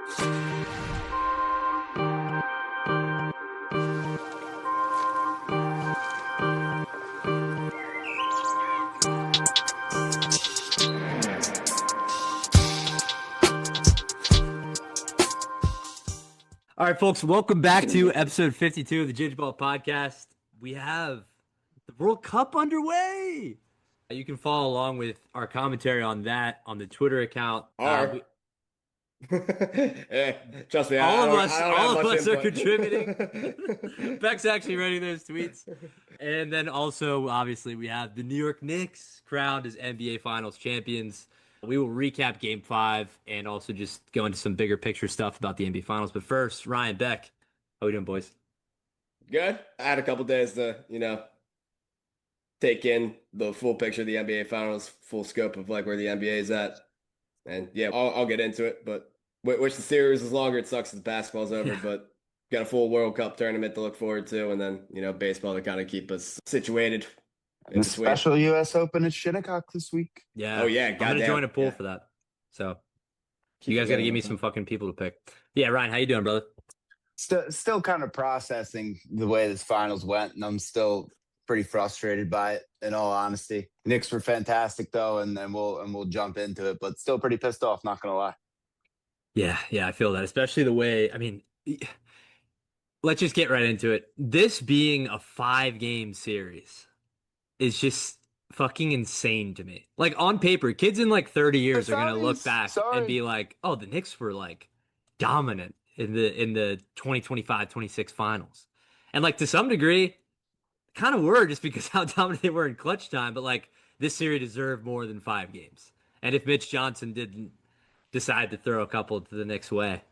All right, folks, welcome back to episode 52 of the Ginge Ball Podcast. We have the World Cup underway. You can follow along with our commentary on that on the Twitter account. Trust me, All I of don't, us, I don't have all of much us are input. contributing. Beck's actually writing those tweets. And then also, obviously, we have the New York Knicks crowned as NBA Finals champions. We will recap Game 5 and also just go into some bigger picture stuff about the NBA Finals. But first, Ryan, Beck, how we doing, boys? Good. I had a couple days to, take in the full picture of the NBA Finals, full scope of like where the NBA is at. And yeah, I'll get into it, but wish the series was longer. It sucks that the basketball's over, Yeah. but got a full World Cup tournament to look forward to, and then, baseball to kind of keep us situated in The between. special U.S. Open at Shinnecock this week. Yeah. Oh, yeah, I'm going to goddamn. join a pool Yeah. for that. So Keep you guys got to forgetting give me about some that. fucking people to pick. Yeah, Ryan, how you doing, brother? Still kind of processing the way this finals went, and I'm still pretty frustrated by it, in all honesty. Knicks were fantastic though, and we'll jump into it, but still pretty pissed off, not gonna lie. Yeah, I feel that, especially the way, let's just get right into it. This being a 5-game series is just fucking insane to me. Like on paper, kids in like 30 years are gonna look back and be like, "Oh, the Knicks were like dominant in the 2025-26 finals." And like to some degree, kind of were just because how dominant they were in clutch time, but like this series deserved more than 5 games. And if Mitch Johnson didn't decide to throw a couple to the Knicks' way,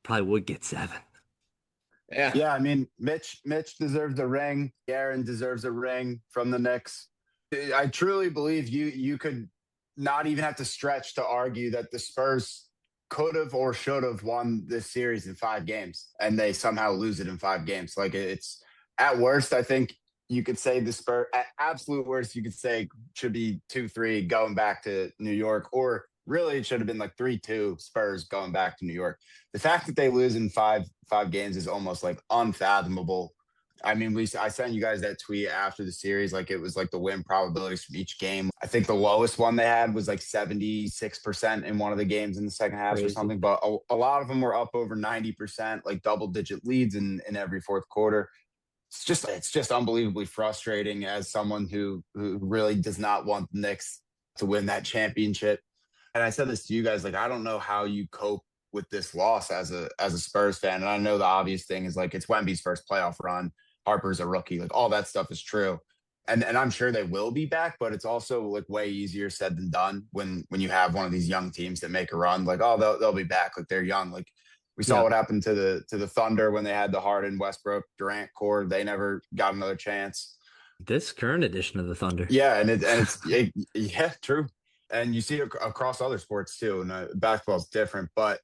probably would get 7. Yeah. Yeah, I mean, Mitch deserves a ring. Aaron deserves a ring from the Knicks. I truly believe you could not even have to stretch to argue that the Spurs could have or should have won this series in 5 games, and they somehow lose it in 5 games. Like it's at worst, I think you could say the Spurs. At absolute worst, you could say should be 2-3 going back to New York, or really it should have been like 3-2 Spurs going back to New York. The fact that they lose in five games is almost like unfathomable. I mean, I sent you guys that tweet after the series. Like it was like the win probabilities from each game. I think the lowest one they had was like 76% in one of the games in the second half or something. But a lot of them were up over 90%, like double-digit leads in every fourth quarter. It's just unbelievably frustrating as someone who really does not want the Knicks to win that championship. And I said this to you guys, like I don't know how you cope with this loss as a Spurs fan. And I know the obvious thing is like it's Wemby's first playoff run. Harper's a rookie. Like all that stuff is true. And I'm sure they will be back, but it's also like way easier said than done when you have one of these young teams that make a run. Like, oh, they'll be back. Like they're young. Like we saw what happened to the Thunder when they had the Harden, Westbrook, Durant core. They never got another chance. This current edition of the Thunder. Yeah, yeah, true. And you see it across other sports too. And basketball is different, but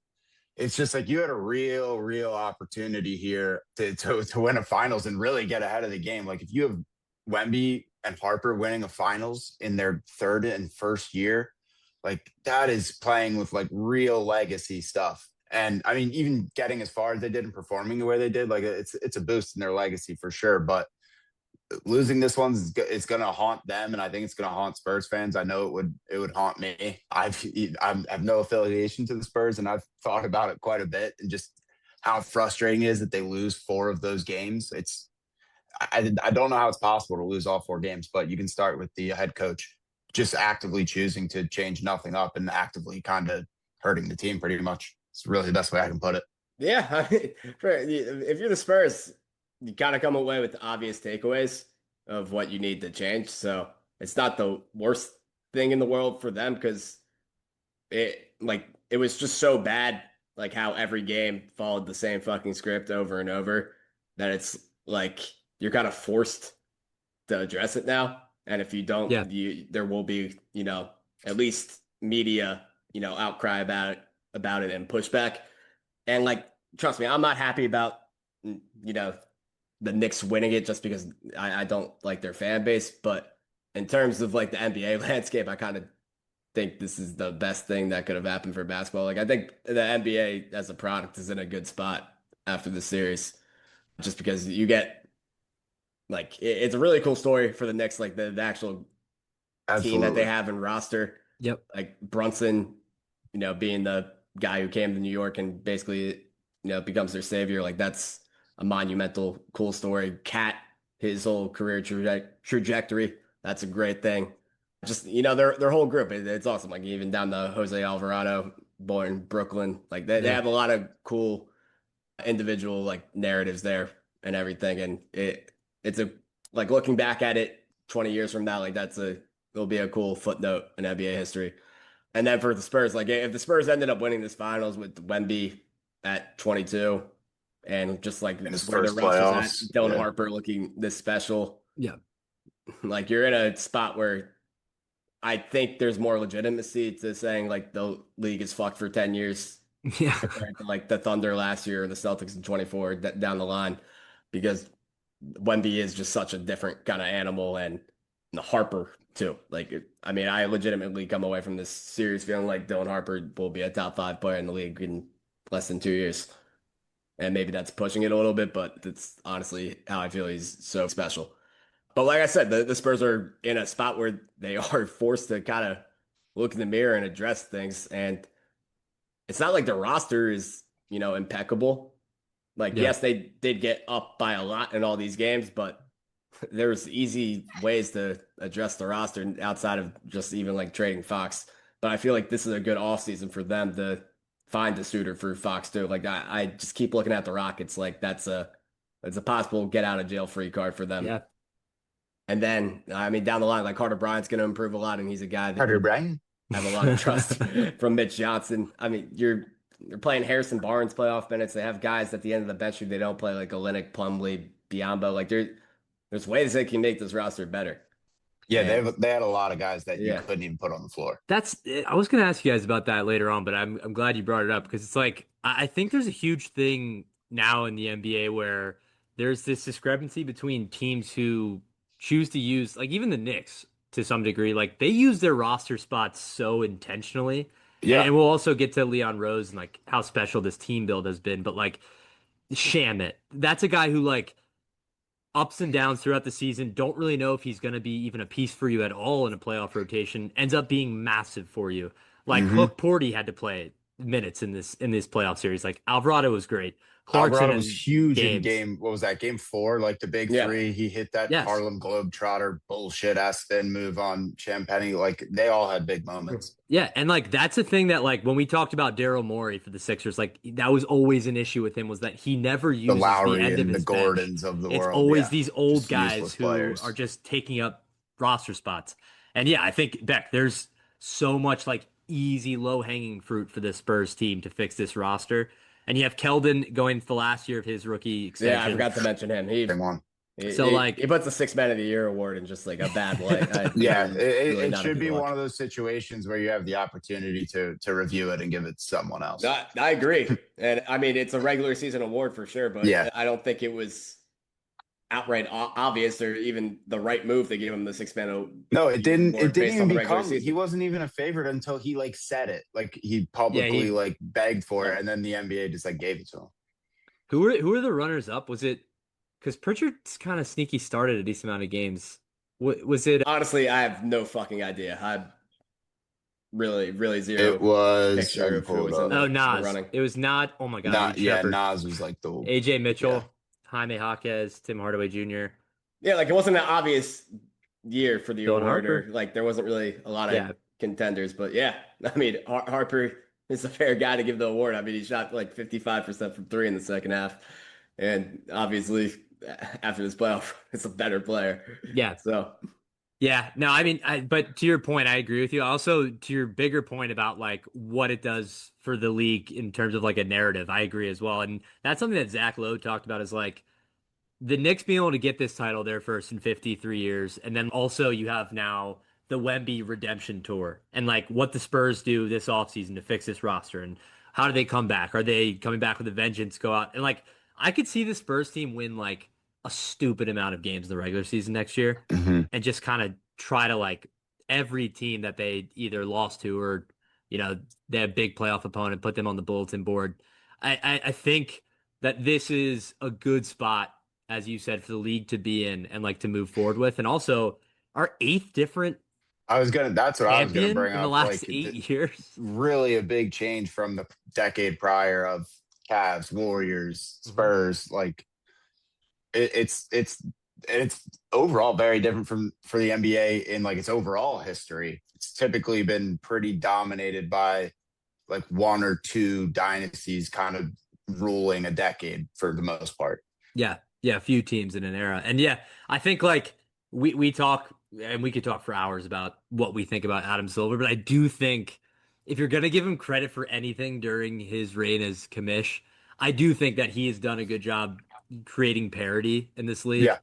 it's just like you had a real opportunity here to win a finals and really get ahead of the game. Like if you have Wemby and Harper winning a finals in their third and first year, like that is playing with like real legacy stuff. And I mean, even getting as far as they did and performing the way they did, like it's a boost in their legacy for sure. But losing this one is going to haunt them, and I think it's going to haunt Spurs fans. I know it would haunt me. I have no affiliation to the Spurs, and I've thought about it quite a bit, and just how frustrating it is that they lose 4 of those games. I don't know how it's possible to lose all 4 games, but you can start with the head coach just actively choosing to change nothing up and actively kind of hurting the team pretty much. It's really the best way I can put it. Yeah. I mean, if you're the Spurs, you kind of come away with obvious takeaways of what you need to change. So it's not the worst thing in the world for them because it was just so bad, like how every game followed the same fucking script over and over that it's like you're kind of forced to address it now. And if you don't, there will be, at least media, outcry about it and pushback. And like, trust me, I'm not happy about, the Knicks winning it just because I don't like their fan base. But in terms of like the NBA landscape, I kind of think this is the best thing that could have happened for basketball. Like I think the NBA as a product is in a good spot after the series, just because you get like it's a really cool story for the Knicks, like the actual team that they Absolutely. have in roster, Yep. like Brunson, being the guy who came to New York and basically, becomes their savior. Like that's a monumental, cool story. Cat, his whole career trajectory, that's a great thing. Just, their whole group, it's awesome. Like even down to Jose Alvarado, born in Brooklyn, like they Yeah. have a lot of cool individual like narratives there and everything. And it's a like looking back at it 20 years from now, like it'll be a cool footnote in NBA history. And then for the Spurs, like if the Spurs ended up winning this finals with Wemby at 22 and just like In his where their first roster's at, playoffs. Dylan Yeah. Harper looking this special, Yeah. like you're in a spot where I think there's more legitimacy to saying like the league is fucked for 10 years Yeah. compared to like the Thunder last year or the Celtics in 24 down the line because Wemby is just such a different kind of animal and Harper too. I mean, I legitimately come away from this series feeling like Dylan Harper will be a top 5 player in the league in less than 2 years. And maybe that's pushing it a little bit, but that's honestly how I feel he's so special. But like I said, the Spurs are in a spot where they are forced to kind of look in the mirror and address things. And it's not like the roster is, impeccable. Like, Yeah. yes, they did get up by a lot in all these games, but there's easy ways to address the roster outside of just even like trading Fox. But I feel like this is a good offseason for them to find a suitor for Fox too. Like I just keep looking at the Rockets like it's a possible get out of jail free card for them. Yeah. And then I mean down the line, like Carter Bryant's gonna improve a lot, and he's a guy that Carter Bryan. have a lot of trust from Mitch Johnson. I mean, you're playing Harrison Barnes playoff minutes. They have guys at the end of the bench who they don't play like Olynyk, Plumlee, Biombo. Like there's ways they can make this roster better. Yeah, And they had a lot of guys that you yeah, couldn't even put on the floor. I was gonna ask you guys about that later on, but I'm glad you brought it up because it's like I think there's a huge thing now in the NBA where there's this discrepancy between teams who choose to use like even the Knicks to some degree, like they use their roster spots so intentionally. Yeah. And we'll also get to Leon Rose and like how special this team build has been, but like Shamit, that's a guy who like ups and downs throughout the season. Don't really know if he's going to be even a piece for you at all in a playoff rotation. Ends up being massive for you. Like Hmm. Hook Porty had to play minutes in this playoff series. Like Alvarado was great. Clarkson Alvarado was in huge in games. game. What was that? Game 4, like the big yeah, three. He hit that Yes. Harlem Globetrotter bullshit ass spin move on Champagny. Like they all had big moments. Yeah, and like that's a thing that like when we talked about Daryl Morey for the Sixers, like that was always an issue with him was that he never The uses the Lowry end of and the his bench. Gordons of the It's world. always Yeah. these old Just guys useless who are players. just taking up roster spots. And yeah, I think Beck, there's so much like easy low-hanging fruit for this Spurs team to fix this roster. And you have Keldon going to the last year of his rookie yeah. I extension. forgot to mention him. He Same one. he, So he, like he puts the Six Man of the Year award in just like a bad light. Yeah, Really it not a should good be look. one of those situations where you have the opportunity to review it and give it to someone else. I agree. And I mean, it's a regular season award for sure, but Yeah. I don't think it was outright obvious or even the right move to give him the Six Man No, it didn't. It award didn't based on even the regular become. He season. wasn't even a favorite until he like said it. Like he yeah, publicly he like begged for it, Yeah. and then the NBA just like gave it to him. who are the runners up? Was it because Pritchard's kind of sneaky started a decent amount of games? Was it Honestly, I have no fucking idea. I really, really It zero was. I picture can of who pull it was in up. Oh, the Nas. running. It was not. Oh my God, Not Reed yeah. Shepherd, Nas was like the AJ yeah. Mitchell, Jaime Jaquez, Tim Hardaway Jr., Yeah, like it wasn't an obvious year for the Dylan award, or Harper. like there wasn't really a lot of Yeah, contenders. But yeah, I mean Harper is a fair guy to give the award. I mean he shot like 55% from three in the second half, and obviously after this playoff, it's a better player. yeah, So yeah. No, I mean, but to your point, I agree with you. Also, to your bigger point about like what it does for the league in terms of like a narrative, I agree as well. And that's something that Zach Lowe talked about is like the Knicks being able to get this title their first in 53 years. And then also you have now the Wemby redemption tour and like what the Spurs do this offseason to fix this roster and how do they come back? Are they coming back with a vengeance, go out? And like I could see the Spurs team win like a stupid amount of games in the regular season next year Mhm. and just kind of try to like every team that they either lost to or, you know, they have big playoff opponent, put them on the bulletin board. I think that this is a good spot, as you said, for the league to be in and like to move forward with. And also our eighth different that's what I was gonna champion bring in the up. last Like, 8 years. really a big change from the decade prior of Cavs, Warriors, Hmm. Spurs. Like, it's overall very different from for the NBA in like its overall history. It's typically been pretty dominated by like one or two dynasties kind of ruling a decade for the most part. Yeah, yeah, a few teams in an era. And yeah, I think like we talk and we could talk for hours about what we think about Adam Silver, but I do think if you're gonna give him credit for anything during his reign as commish, I do think that he has done a good job creating parity in this league. Yeah.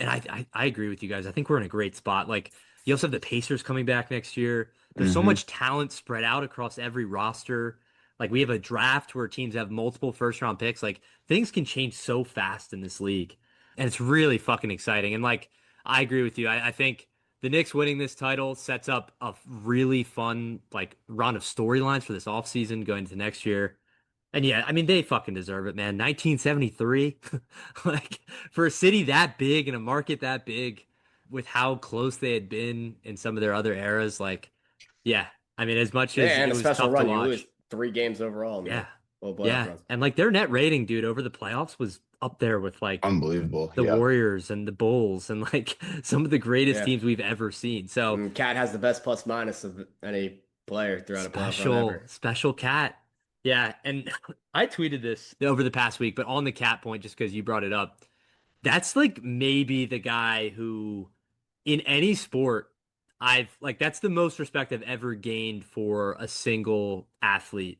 And I agree with you guys. I think we're in a great spot. Like you also have the Pacers coming back next year. There's so Hmm. much talent spread out across every roster. Like we have a draft where teams have multiple first round picks. Like things can change so fast in this league. And it's really fucking exciting. And like I agree with you. I think the Knicks winning this title sets up a really fun like run of storylines for this offseason going into next year. And yeah, I mean they fucking deserve it, man. 1973. Like for a city that big and a market that big with how close they had been in some of their other eras, like yeah. I mean, as much as Yeah, and it a was special tough to run. You lose watch. 3 games overall in the Yeah. whole playoff Yeah. runs. And like their net rating, dude, over the playoffs was up there with like Unbelievable. the Yeah. Warriors and the Bulls and like some of the greatest Yeah. teams we've ever seen. So And Cat has the best plus minus of any player throughout a playoff run special, ever. special cat. Yeah. And I tweeted this over the past week, but on the cat point, just because you brought it up, that's like maybe the guy who in any sport I've like that's the most respect I've ever gained for a single athlete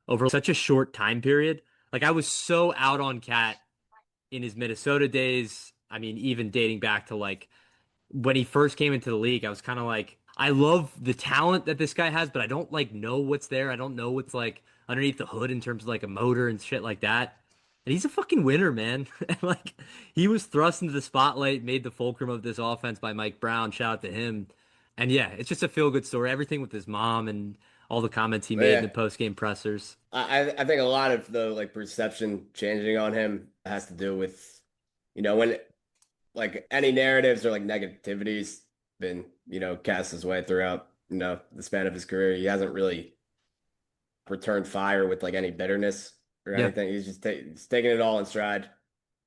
over such a short time period. Like I was so out on Cat in his Minnesota days. I mean, even dating back to like when he first came into the league, I was kind of like, I love the talent that this guy has, but I don't like know what's there. I don't know what's like underneath the hood in terms of like a motor and shit like that. And he's a fucking winner, man. And like he was thrust into the spotlight, made the fulcrum of this offense by Mike Brown. Shout out to him. And yeah, it's just a feel good story. Everything with his mom and all the comments he made in the Yeah. post game pressers. I think a lot of the like perception changing on him has to do with, when like any narratives or like negativity's been, cast his way throughout, the span of his career. He hasn't really returned fire with like any bitterness or Yeah. anything. He's taking it all in stride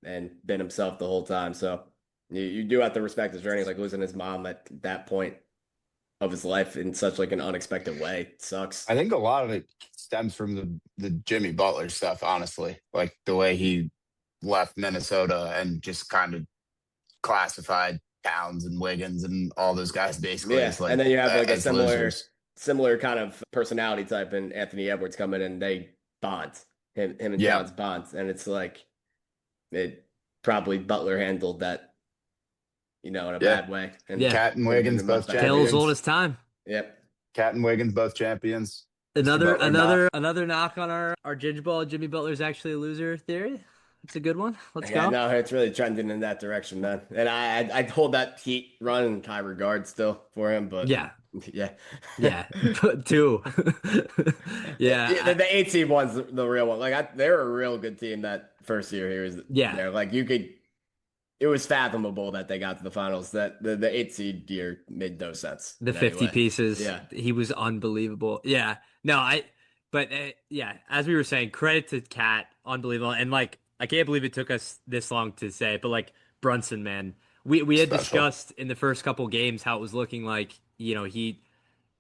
and been himself the whole time. So you do have to respect his journey, like losing his mom at that point of his life in such like an unexpected way. It sucks. I think a lot of it stems from the Jimmy Butler stuff, honestly. Like the way he left Minnesota and just kind of classified Towns and Wiggins and all those guys basically Yeah, as and like then you have like a as similar losers. similar kind of personality type in Anthony Edwards coming in. They bond him and Yeah. Towns bond, and it's like it probably Butler handled that, in a Yeah. bad way, and Yeah. Cat and could have been Wiggins a much both better Tale as leader. old champions. as time. Yep. Cat and Wiggins both champions. Mr. Another Butler not. another another knock on our Ginger Ball. Jimmy Butler's actually a loser theory. It's a good one. Let's Yeah, go. no, it's really trending in that direction, man. And I hold that Heat run in high regard still for him, but Yeah, yeah. yeah, two. Yeah, The 8 seed one's the real one. Like they were a real good team that first year he was yeah. there. Like it was fathomable that they got to the finals. That the 8 seed year made no sense The in any 50 way. pieces. Yeah. He was unbelievable. Yeah. No, but yeah, as we were saying, credit to Cat, unbelievable. And like, I can't believe it took us this long to say it, but like Brunson, man, we had Special. discussed in the first couple games how it was looking like, he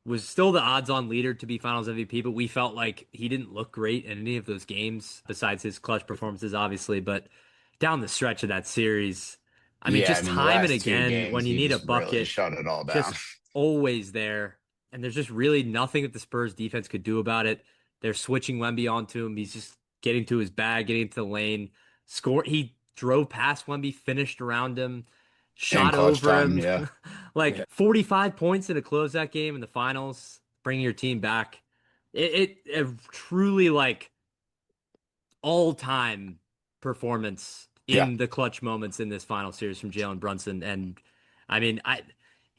was still the odds-on leader to be Finals MVP, but we felt like he didn't look great in any of those games, besides his clutch performances, obviously. But down the stretch of that series, I mean, Yeah, I just mean the time and last two again, when games you he need a just really bucket, shut it all down. just always there. And there's just really nothing that the Spurs defense could do about it. They're switching Wemby onto him. He's just getting to his bag, getting into the lane. Score. He drove past Wemby, finished around him, In shot clutch over time, him. yeah. Yeah. Like 45 points in a closeout game in the finals, bringing your team back. It truly like all-time performance Yeah. in the clutch moments in this final series from Jalen Brunson. And I mean,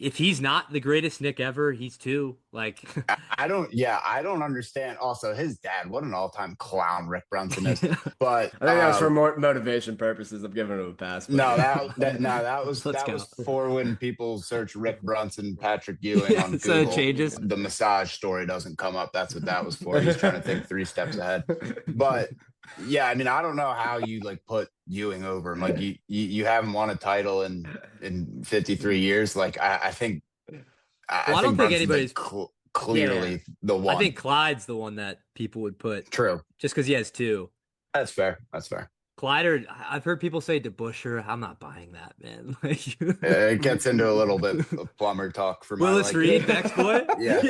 if he's not the greatest Nick ever, he's two. Like, I don't understand. Also, his dad, what an all-time clown Rick Brunson is. But I think that was for more motivation purposes. I'm giving him a pass. But. no, that was Let's go. was for when people search Rick Brunson, Patrick Ewing on So it Google. changes. The massage story doesn't come up. That's what that was for. He's trying to think 3 steps ahead. But yeah, I mean, I don't know how you like put Ewing over him. Like you haven't won a title in 53 years. Like I think I don't think anybody's clearly the one. I think Clyde's the one that people would put. True. Just because he has two. That's fair. Clyde, or I've heard people say DeBusschere. I'm not buying that, man. It gets into a little bit of plumber talk for Willis Reed, Beck's boy. Yeah.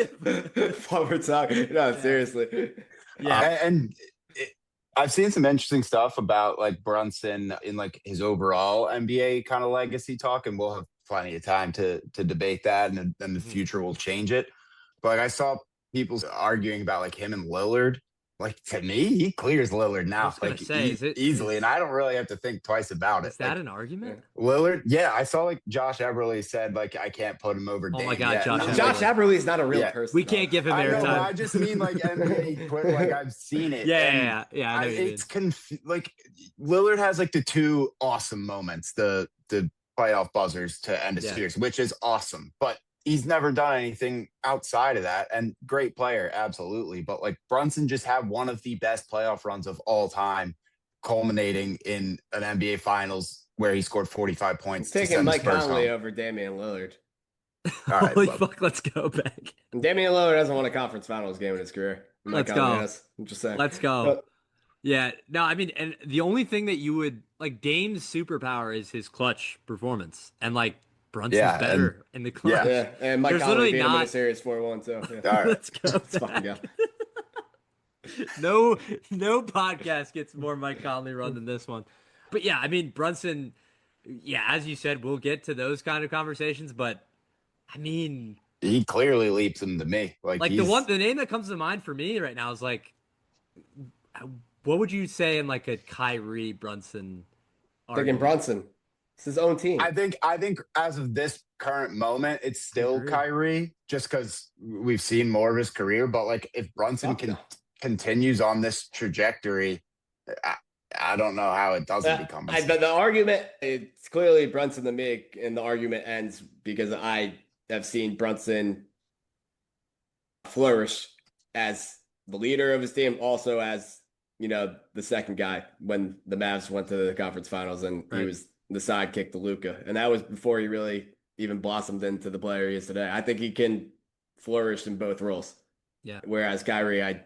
Plumber talk. No, seriously. Yeah. And I've seen some interesting stuff about like Brunson in like his overall NBA kind of legacy talk, and we'll have plenty of time to debate that, and then the future will change it. But like, I saw people arguing about like him and Lillard. Like, to me, he clears Lillard now, like easily, and I don't really have to think twice about it. Is that an argument? Lillard, yeah, I saw like Josh Eberle said like I can't put him over. Oh my God, Josh Eberle is not a real person. We can't give him airtime. I just mean like NBA, like I've seen it. Yeah. I know it's like Lillard has like the 2 awesome moments, the playoff buzzers to end a series, which is awesome, but he's never done anything outside of that. And great player, absolutely. But like Brunson just had one of the best playoff runs of all time, culminating in an NBA Finals where he scored 45 points. He's taking Mike Conley over Damian Lillard. All right, holy fuck, let's go back. Damian Lillard hasn't won a conference finals game in his career. Let's go. I'm just saying. Let's go. Yeah, no, I mean, and the only thing that you would like, Dame's superpower is his clutch performance, and like Brunson's better in the clutch. Yeah, and Mike Conley beat him in a series 4-1 too. Yeah. All right. Let's go. Let's fucking go. No podcast gets more Mike Conley run than this one. But yeah, I mean, Brunson, yeah, as you said, we'll get to those kind of conversations, but I mean, he clearly leaps him to me. Like the name that comes to mind for me right now is like, what would you say in like a Kyrie Brunson argument? Thinking Brunson. It's his own team. I think as of this current moment, it's still Kyrie, just because we've seen more of his career. But like, if Brunson continues on this trajectory, I don't know how it doesn't become. The argument, it's clearly Brunson to me, and the argument ends because I have seen Brunson flourish as the leader of his team, also as the second guy when the Mavs went to the conference finals, and he was the sidekick to Luka, and that was before he really even blossomed into the player he is today. I think he can flourish in both roles. Yeah. Whereas Kyrie,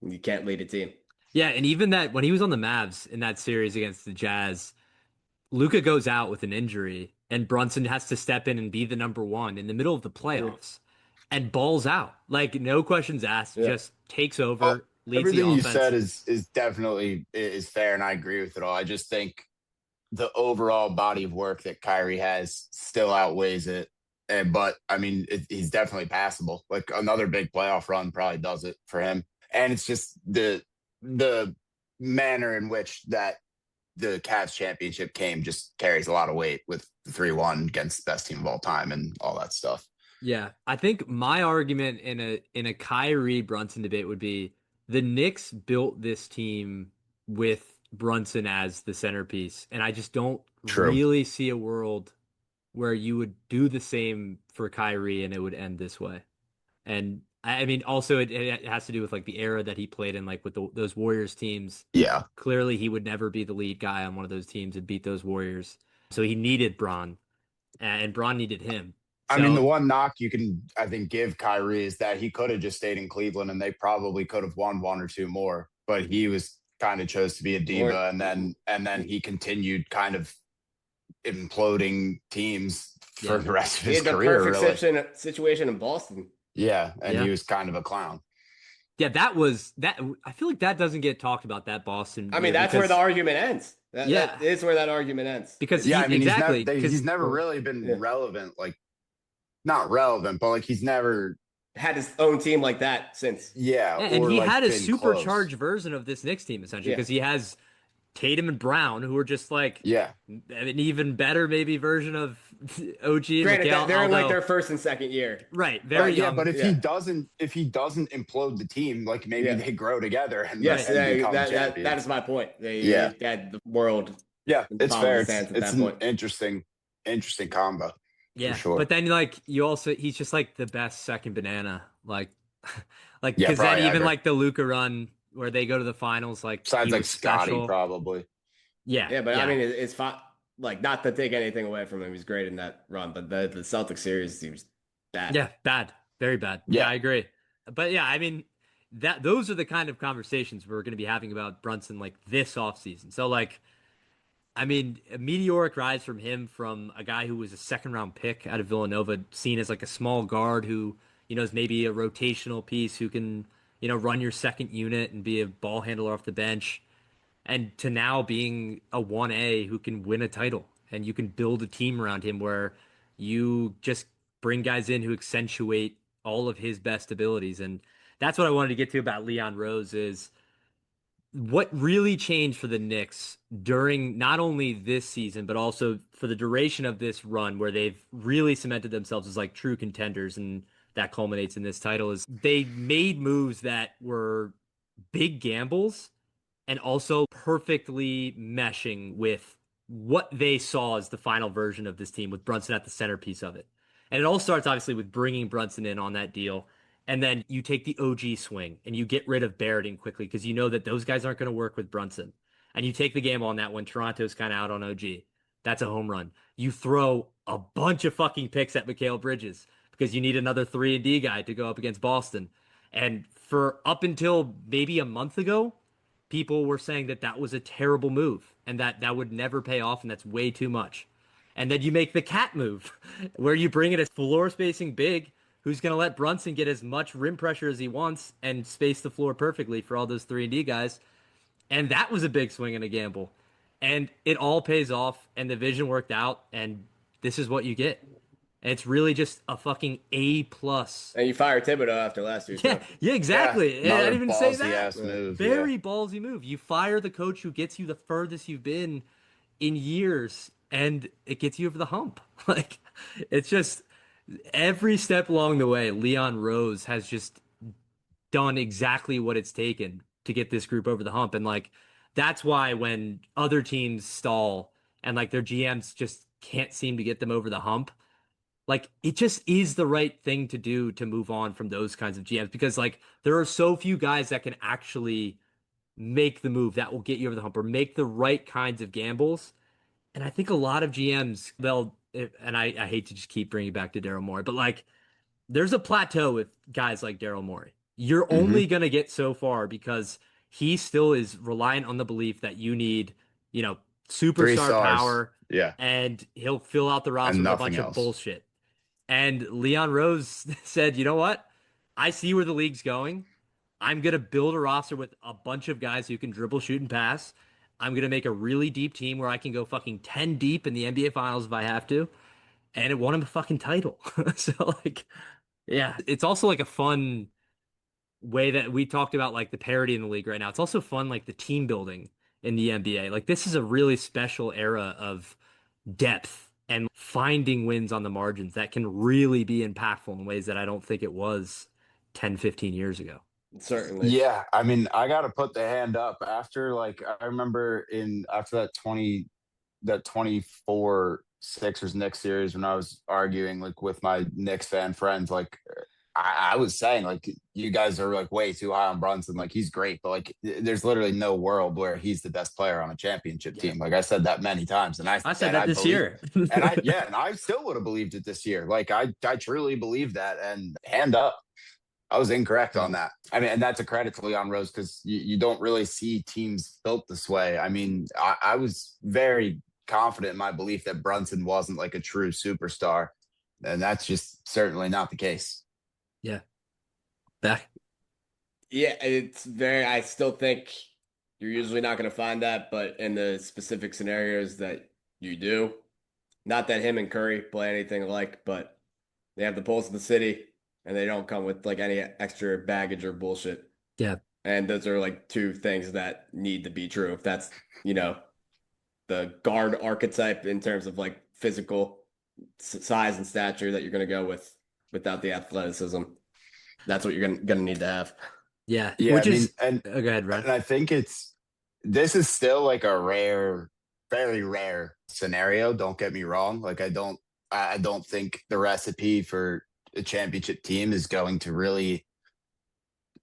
you can't lead a team. Yeah, and even that when he was on the Mavs in that series against the Jazz, Luka goes out with an injury, and Brunson has to step in and be the number one in the middle of the playoffs, and balls out. Like, no questions asked, just takes over, leads the offense. Everything you said is definitely is fair, and I agree with it all. I just think the overall body of work that Kyrie has still outweighs it. But I mean, he's definitely passable. Like, another big playoff run probably does it for him. And it's just the manner in which that the Cavs championship came just carries a lot of weight with the 3-1 against the best team of all time and all that stuff. Yeah, I think my argument in a Kyrie Brunson debate would be the Knicks built this team with Brunson as the centerpiece, and I just don't really see a world where you would do the same for Kyrie and it would end this way. And I mean, also it has to do with like the era that he played in, like with those Warriors teams. Yeah, clearly he would never be the lead guy on one of those teams and beat those Warriors. So he needed Bron, and Bron needed him. So, I mean, the one knock you can, I think, give Kyrie is that he could have just stayed in Cleveland and they probably could have won 1 or 2 more, but he was kind of chose to be a diva, and then he continued kind of imploding teams for the rest of his career. He had the perfect situation in Boston. Yeah, and he was kind of a clown. Yeah, that was that. I feel like that doesn't get talked about, that Boston. I mean, that's where the argument ends. That is where that argument ends. Because he's never really been relevant. Like, not relevant, but like he's never had his own team like that since. And he had a supercharged version of this Knicks team, essentially, because he has Tatum and Brown, who are just like Yeah. an even better maybe version of OG and Granted, that McHale, they're in like although their first and second year. right, very But yeah, young. but Yeah. if he doesn't implode the team, like maybe Yeah. they grow together Yes, Right. and become that is champions. my point. Yeah. They had the world Yeah, in the it's palm of fair. his hands at It's that an point. interesting combo for Yeah, but sure. then like you also he's just like the best second banana, like like Yeah, because then probably even ever. like the Luca run where they go to the finals, like Besides he like was Scotty, special. probably. Yeah, Yeah, but I yeah, mean, it's fine. Like, not to take anything away from him, he's great in that run. But the Celtics series, he was bad. yeah, bad, very bad. Yeah, Yeah. I agree. But yeah, I mean that those are the kind of conversations we're going to be having about Brunson like this offseason. So like I mean, a meteoric rise from him from a guy who was a second round pick out of Villanova, seen as like a small guard who, is maybe a rotational piece who can, run your second unit and be a ball handler off the bench, and to now being a 1A who can win a title and you can build a team around him where you just bring guys in who accentuate all of his best abilities. And that's what I wanted to get to about Leon Rose is what really changed for the Knicks during not only this season, but also for the duration of this run where they've really cemented themselves as like true contenders and that culminates in this title is they made moves that were big gambles and also perfectly meshing with what they saw as the final version of this team with Brunson at the centerpiece of it. And it all starts obviously with bringing Brunson in on that deal. And then you take the OG swing and you get rid of Barrett quickly because you know that those guys aren't going to work with Brunson. And you take the game on that when Toronto's kind of out on OG. That's a home run. You throw a bunch of fucking picks at Mikal Bridges because you need another 3-and-D guy to go up against Boston. And for up until maybe a month ago, people were saying that that was a terrible move and that that would never pay off and that's way too much. And then you make the cat move where you bring in a floor spacing big who's going to let Brunson get as much rim pressure as he wants and space the floor perfectly for all those 3-and-D guys. And that was a big swing and a gamble. And it all pays off and the vision worked out and this is what you get. And it's really just a fucking A plus. And you fired Thibodeau after last year Yeah, too. yeah, Yeah. exactly. I didn't Another even say ballsy that. ass move. Yeah. Very ballsy move. You fire the coach who gets you the furthest you've been in years, and it gets you over the hump. Like, it's just every step along the way, Leon Rose has just done exactly what it's taken to get this group over the hump. And like, that's why when other teams stall and like their GMs just can't seem to get them over the hump, like it just is the right thing to do to move on from those kinds of GMs because like there are so few guys that can actually make the move that will get you over the hump or make the right kinds of gambles. And I think a lot of GMs, and I hate to just keep bringing it back to Daryl Morey, but like there's a plateau with guys like Daryl Morey. You're Hmm. only going to get so far because he still is reliant on the belief that you need, you know, Three superstar stars. power Yeah. and he'll fill out the roster And with a nothing bunch of else. bullshit. And Leon Rose said, you know what? I see where the league's going. I'm going to build a roster with a bunch of guys who can dribble, shoot, and pass. I'm going to make a really deep team where I can go fucking 10 deep in the NBA Finals if I have to. And it won him a fucking title. So, like, yeah, it's also like a fun way that we talked about like the parity in the league right now. It's also fun, like the team building in the NBA. Like, this is a really special era of depth and finding wins on the margins that can really be impactful in ways that I don't think it was 10, 15 years ago. Certainly. Yeah. I mean, I gotta put the hand up after like I remember in after that 24 Sixers Knicks series when I was arguing like with my Knicks fan friends, like I was saying like you guys are like way too high on Brunson. Like he's great, but like there's literally no world where he's the best player on a championship Yeah. team. Like I said that many times, I said that I this believe, year. and I still would have believed it this year. Like I truly believe that. And hand up, I was incorrect on that. I mean, and that's a credit to Leon Rose because you don't really see teams built this way. I mean, I was very confident in my belief that Brunson wasn't like a true superstar, and that's just certainly not the case. Yeah. Beck. Yeah, I still think you're usually not going to find that, but in the specific scenarios that you do, not that him and Curry play anything alike, but they have the pulse of the city and they don't come with like any extra baggage or bullshit. Yeah. And those are like two things that need to be true. If that's, you know, the guard archetype in terms of like physical size and stature that you're going to go with without the athleticism. That's what you're going to need to have. Yeah, Yeah, I which mean, is go ahead, Ren. and I think this is still like a rare, very rare scenario. Don't get me wrong. Like I don't think the recipe for a championship team is going to really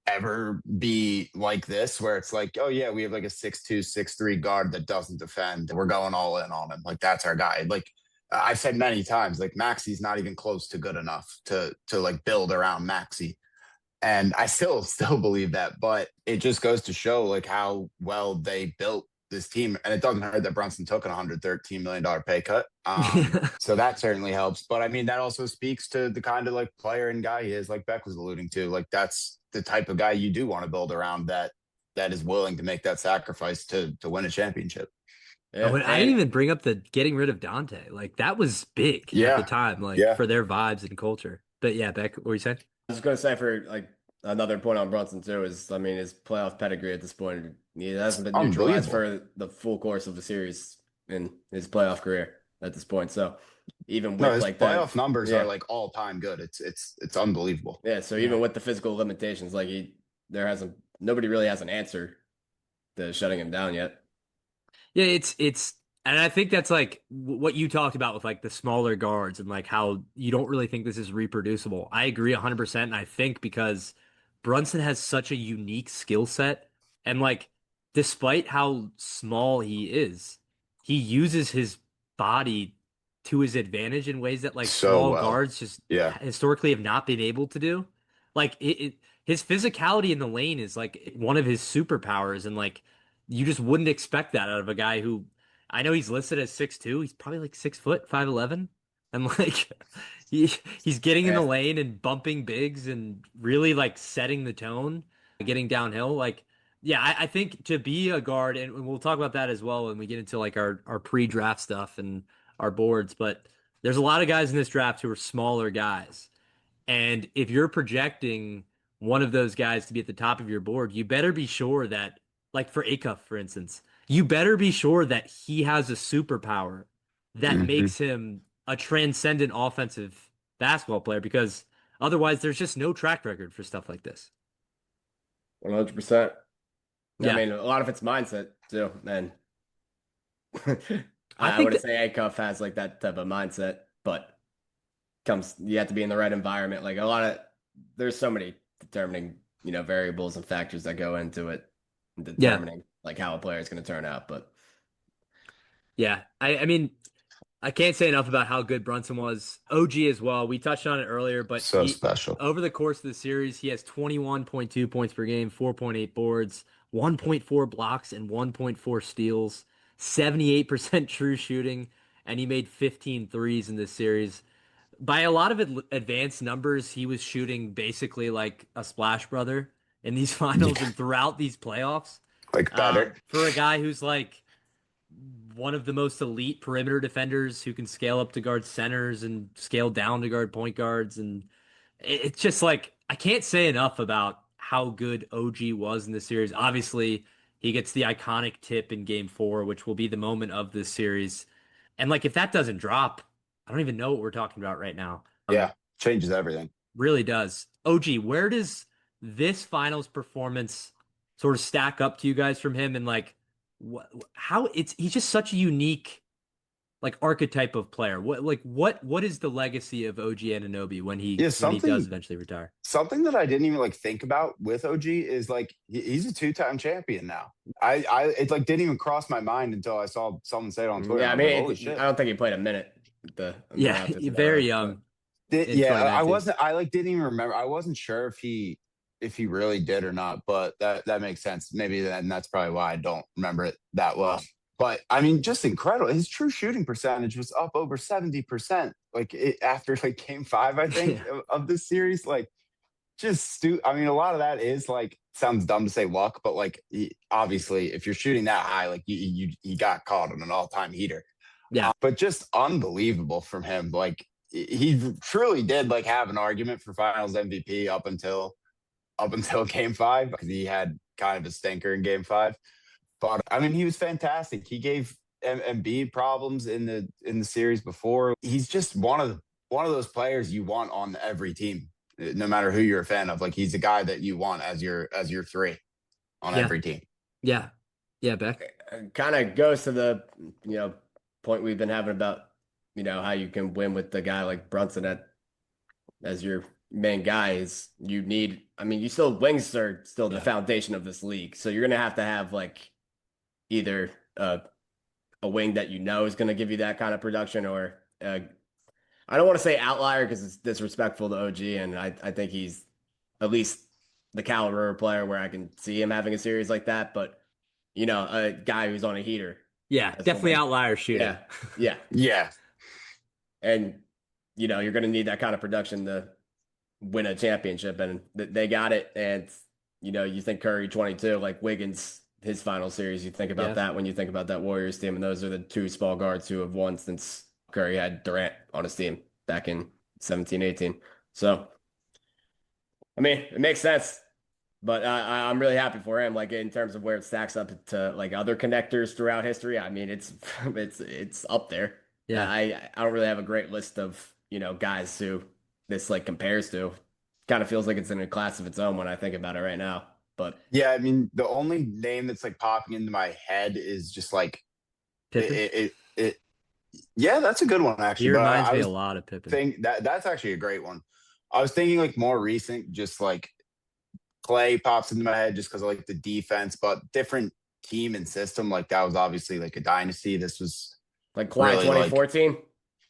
ever be like this, where it's like, oh yeah, we have like a 6'2", 6'3" guard that doesn't defend. We're going all in on him. Like that's our guy. Like I've said many times, like Maxi's not even close to good enough to like build around Maxi. And I still believe that, but it just goes to show like how well they built this team. And it doesn't hurt that Brunson took an $113 million pay cut. So that certainly helps. But I mean, that also speaks to the kind of like player and guy he is, like Beck was alluding to. Like that's the type of guy you do want to build around, that is willing to make that sacrifice to win a championship. Oh, Yeah. and I didn't even bring up the getting rid of Dante. Like that was big at the Yeah. time, like Yeah. for their vibes and culture. But yeah, Beck, what were you saying? I was going to say for like another point on Brunson too is, I mean, his playoff pedigree at this point, he hasn't been neutralized Unbelievable. for the full course of the series in his playoff career at this point. So even No, with his like playoff that, numbers are yeah, like all time good. It's unbelievable. yeah. So even with the physical limitations, like nobody really has an answer to shutting him down yet. Yeah, it's and I think that's like what you talked about with like the smaller guards and like how you don't really think this is reproducible. I agree 100%, and I think because Brunson has such a unique skill set, and like despite how small he is, he uses his body to his advantage in ways that like So small well. guards just Yeah. historically have not been able to do. Like his physicality in the lane is like one of his superpowers, and like you just wouldn't expect that out of a guy who I know he's listed as 6'2". He's probably like 6 foot, 5'11". And like he's getting in the Yeah. lane and bumping bigs and really like setting the tone, getting downhill. Like, yeah, I think to be a guard, and we'll talk about that as well when we get into like our pre-draft stuff and our boards, but there's a lot of guys in this draft who are smaller guys. And if you're projecting one of those guys to be at the top of your board, you better be sure that, like for Acuff, for instance, you better be sure that he has a superpower that Mhm. makes him a transcendent offensive basketball player because otherwise there's just no track record for stuff like this. 100%. I Yeah. mean, a lot of it's mindset too, and I I think wouldn't that, say Acuff has like that type of mindset, but you have to be in the right environment. Like there's so many determining, variables and factors that go into it, yeah. determining like how a player is going to turn out. But Yeah. I mean, I can't say enough about how good Brunson was. OG as well. We touched on it earlier, but So special. over the course of the series, he has 21.2 points per game, 4.8 boards, 1.4 blocks, and 1.4 steals, 78% true shooting, and he made 15 threes in this series. By a lot of advanced numbers, he was shooting basically like a Splash Brother in these finals Yeah. and throughout these playoffs. Like better. For a guy who's like one of the most elite perimeter defenders who can scale up to guard centers and scale down to guard point guards. And it's just like, I can't say enough about how good OG was in this series. Obviously, he gets the iconic tip in game 4, which will be the moment of this series. And like, if that doesn't drop, I don't even know what we're talking about right now. Yeah. Changes everything. Really does. OG, where does this finals performance sort of stack up to you guys from him? And like, how he's just such a unique like archetype of player. What is the legacy of OG Anunoby when Yeah. he does eventually retire? Something that I didn't even like think about with OG is like he's a 2-time champion now. It like didn't even cross my mind until I saw someone say it on Twitter. yeah, And I I was like, mean, holy shit. I don't think he played a minute in the Yeah, Raptors very era. young in Yeah, I 2019. wasn't. I like didn't even remember. I wasn't sure if he really did or not. But that makes sense. Maybe then that's probably why I don't remember it that well. But I mean, just incredible. His true shooting percentage was up over 70%. Like after like game 5, I think Yeah. of this series. Like I mean, a lot of that is like sounds dumb to say luck, but like obviously, if you're shooting that high, like he got caught on an all-time heater. Yeah. But just unbelievable from him. Like he truly did like have an argument for Finals MVP up until game 5 because he had kind of a stinker in Game 5. But I mean, he was fantastic. He gave Embiid problems in the series before. He's just one of those players you want on every team, no matter who you're a fan of. Like, he's a guy that you want as your three on Yeah. every team. Yeah. Yeah, Beck. Kind of goes to the, point we've been having about, how you can win with the guy like Brunson as your main guy is you need, wings are still the foundation of this league. So you're going to have like either a wing that is going to give you that kind of production, or I don't want to say outlier because it's disrespectful to OG. And I think he's at least the caliber of player where I can see him having a series like that. But, a guy who's on a heater. Yeah, definitely outlier shooting. Yeah. Yeah. Yeah. And, you're going to need that kind of production to win a championship. And they got it. And, you think Curry 22, like Wiggins, his final series, you think about that when you think about that Warriors team. And those are the two small guards who have won since Curry had Durant on his team back in 17-18. So, it makes sense. But I'm really happy for him. Like, in terms of where it stacks up to like other connectors throughout history, it's up there. Yeah, I don't really have a great list of guys who this like compares to. Kind of feels like it's in a class of its own when I think about it right now. But yeah, the only name that's like popping into my head is just like Pippen. Yeah, that's a good one actually. He reminds me a lot of Pippen. That's actually a great one. I was thinking like more recent, just like Clay pops into my head just because of like the defense, but different team and system. Like, that was obviously like a dynasty. This was like Kawhi really 2014. Like,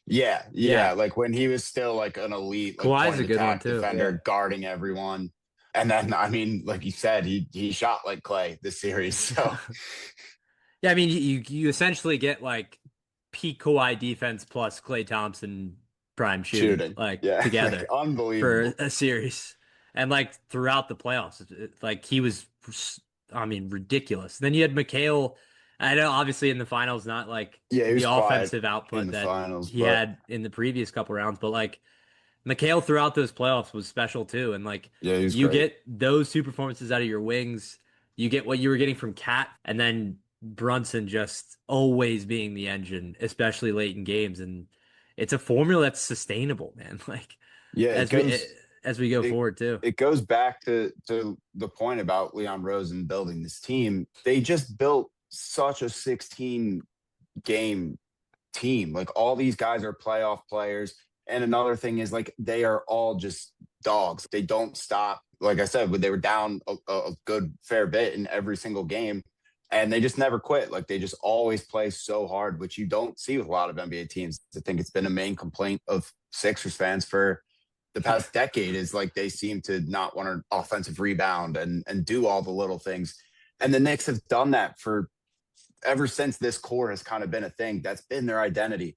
yeah. Like when he was still like an elite, like Kawhi's a good one too. Defender, guarding everyone. And then, like you said, he shot like Clay this series. So yeah, you essentially get like peak Kawhi defense plus Klay Thompson prime shooting. Together, like, unbelievable for a series. And like throughout the playoffs, like he was, ridiculous. Then you had McHale. I know obviously in the finals, not like the offensive output that finals, he had in the previous couple rounds, but like McHale throughout those playoffs was special too. And like you get those two performances out of your wings, you get what you were getting from Cat, and then Brunson just always being the engine, especially late in games. And it's a formula that's sustainable, man. Like as we go forward too. It goes back to the point about Leon Rose and building this team. They just built such a 16 game team. Like, all these guys are playoff players. And another thing is, like, they are all just dogs. They don't stop. Like I said, they were down a good fair bit in every single game, and they just never quit. Like, they just always play so hard, which you don't see with a lot of NBA teams. I think it's been a main complaint of Sixers fans for the past decade, is like they seem to not want an offensive rebound and do all the little things. And the Knicks have done that for ever since this core has kind of been a thing. That's been their identity.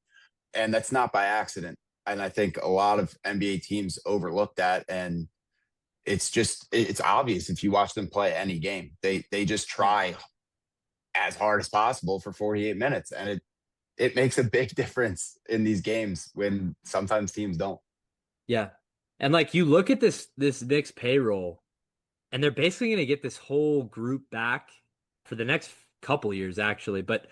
And that's not by accident. And I think a lot of NBA teams overlook that. And it's obvious if you watch them play any game. They just try as hard as possible for 48 minutes. And it makes a big difference in these games when sometimes teams don't. Yeah. And like, you look at this Knicks payroll, and they're basically going to get this whole group back for the next couple years, actually. But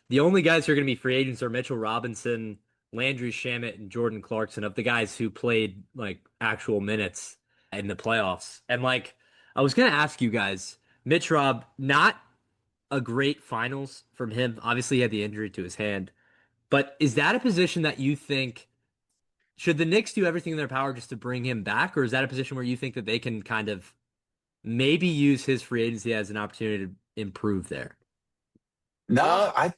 the only guys who are going to be free agents are Mitchell Robinson, Landry Shamet, and Jordan Clarkson, of the guys who played like actual minutes in the playoffs. And like, I was going to ask you guys, Mitch Rob, not a great finals from him. Obviously, he had the injury to his hand. But is that a position that you think, should the Knicks do everything in their power just to bring him back? Or is that a position where you think that they can kind of maybe use his free agency as an opportunity to improve there? No, I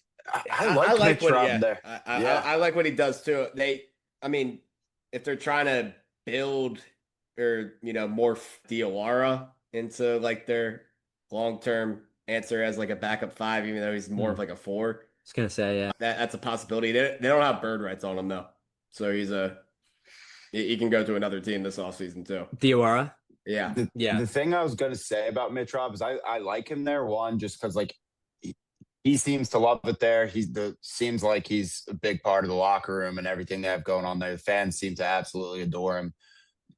like Mitch Rob there. I like what he does too. If they're trying to build or morph Diawara into like their long-term answer as like a backup five, even though he's more of like a four. I was gonna say, yeah, that's a possibility. They don't have bird rights on him though, so he can go to another team this offseason too. Diawara. Yeah. The thing I was going to say about Mitch Rob is I like him there, one, just because like he seems to love it there. Seems like he's a big part of the locker room and everything they have going on there. The fans seem to absolutely adore him.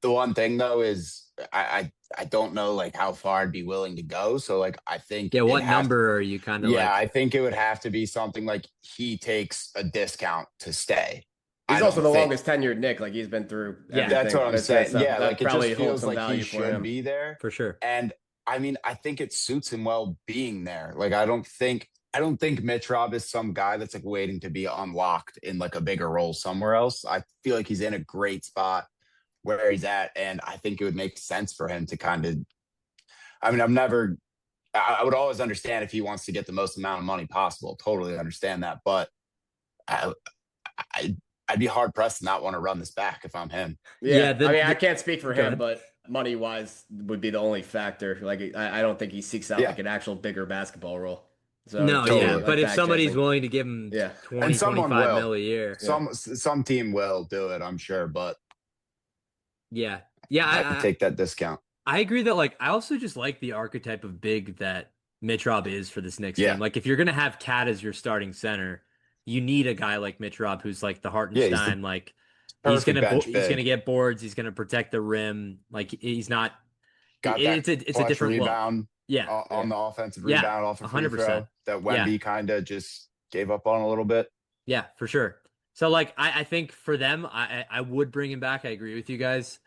The one thing though is I don't know like how far I'd be willing to go. So like I think Yeah, it what has number are you kind of yeah, like? I think it would have to be something like he takes a discount to stay. He's I also don't the think longest tenured Nick. Like he's been through Yeah, that's everything what on I'm his head, saying. so Yeah, that like it just probably holds feels some like he value for should him. be there. for sure. And I mean, I think it suits him well being there. Like I don't think Mitch Rob is some guy that's like waiting to be unlocked in like a bigger role somewhere else. I feel like he's in a great spot where he's at, and I think it would make sense for him to kind of. I mean, I would always understand if he wants to get the most amount of money possible. Totally understand that, but I, I I'd be hard pressed to not want to run this back if I'm him. Yeah, Yeah, I mean, I can't speak for go him, ahead. but money wise would be the only factor. Like, I don't think he seeks out Yeah, like an actual bigger basketball role. So No, to me, yeah, totally. but like if back somebody's chasing, willing to give him yeah, And 20, someone 25 will. mil a year, yeah. Some team will do it, I'm sure, but yeah. Yeah, I'd take that discount. I agree that like I also just like the archetype of big that Mitch Rob is for this Knicks team. Yeah. Like if you're gonna have Cat as your starting center, you need a guy like Mitch Rob who's like the Yeah, he's the Hartenstein. Like perfect bench he's gonna big. get boards. He's gonna protect the rim. Like he's not. Got that It's a clutch different look. rebound Yeah, Yeah. on the offensive yeah, rebound off a free 100%. throw that Yeah, Wemby kind of just gave up on a little bit. yeah, for sure. So like I think for them, I would bring him back. I agree with you guys.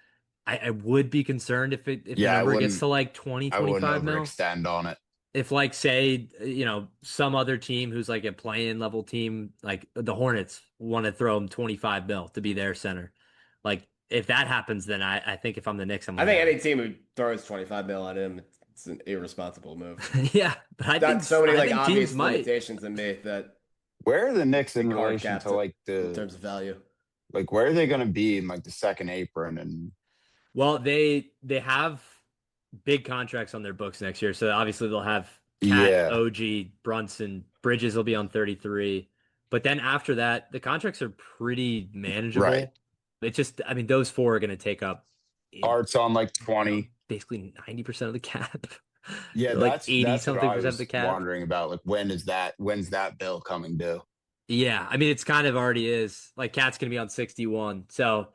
I would be concerned if the Yeah, number gets to like 20, I wouldn't 25 mil. overextend on it. If like say some other team who's like a play-in level team like the Hornets want to throw him 25 mil to be their center, like if that happens, then I think if I'm the Knicks, I'm I like, think all any right. team who throws 25 mil at him, it's an irresponsible move. Yeah, but Got so many I like think teams obvious might. limitations in me that Where are the Knicks in big hard relation cap to to, like in the terms of value. like where are they going to be in like the second apron and Well, they have big contracts on their books next year, so obviously they'll have Cat, yeah, OG, Brunson, Bridges will be on 33. But then after that, the contracts are pretty right. manageable. It just, I mean, those four are going to take up, Art's on like 20. basically 90% of the cap. Yeah, Like 80 that's what something I percent of the was cap. wondering about. Like when's that bill coming due? Yeah, I mean, it's kind of already is. Like Cat's going to be on 61. So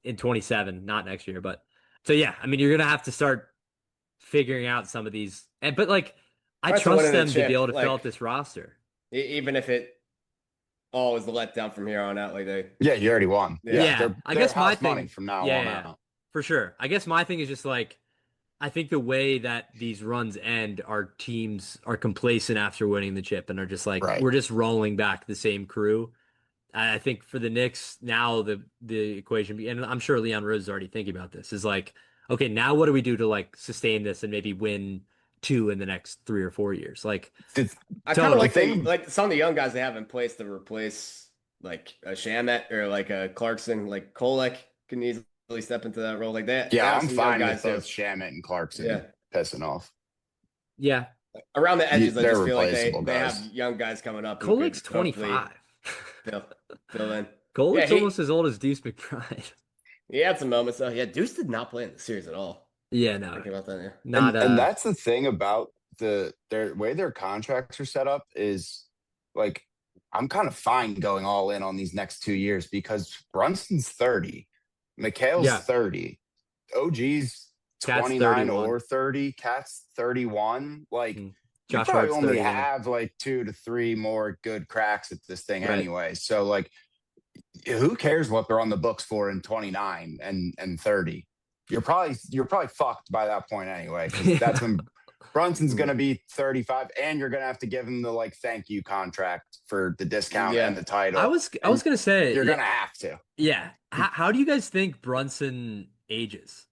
in 27, not next year, but so yeah, I mean, you're going to have to start figuring out some of these. But like, I That's a trust winning a them to be chip. able to fill out Like this roster. even if it all is the letdown from here on out, like they, Yeah, you already won. yeah. Yeah, Yeah, I they're guess my house money thing, from now yeah, on yeah, yeah, out. for sure. I guess my thing is just like, I think the way that these runs end, our teams are complacent after winning the chip and are just like, Right. we're just rolling back the same crew. I think for the Knicks now, the equation, and I'm sure Leon Rose is already thinking about this, is like, okay, now what do we do to like sustain this and maybe win two in the next 3 or 4 years? Like, The, I kind of the totally. thing, like some of the young guys they have in place to replace like a Shamet or like a Clarkson, like Kolek can easily step into that role. Like that, they yeah, have I'm some young fine with guys both who, Shamit and Clarkson yeah, pissing off. Yeah, around the edges. I They're just feel like replaceable they have guys. young guys coming up who Kolik's could hopefully 25. fill fill in. Yeah, Kolik's almost as old as Deuce McBride. he had some moments though. Yeah, Deuce did not play in the series at all. Yeah, no, Thinking about that, yeah. not And that's the thing about their way their contracts are set up is like I'm kind of fine going all in on these next 2 years because Brunson's 30, Mikhail's yeah, 30, OG's Cat's 29 31. or 30, Cat's 31. Like Mm. you Josh probably Hart's only 31. have like 2 to 3 more good cracks at this thing Right. anyway. So like who cares what they're on the books for in 29 and 30? You're probably fucked by that point anyway, because that's when Brunson's going to be 35, and you're going to have to give him the like thank you contract for the discount Yeah. and the title. I was gonna say You're going to have to. yeah. How do you guys think Brunson ages?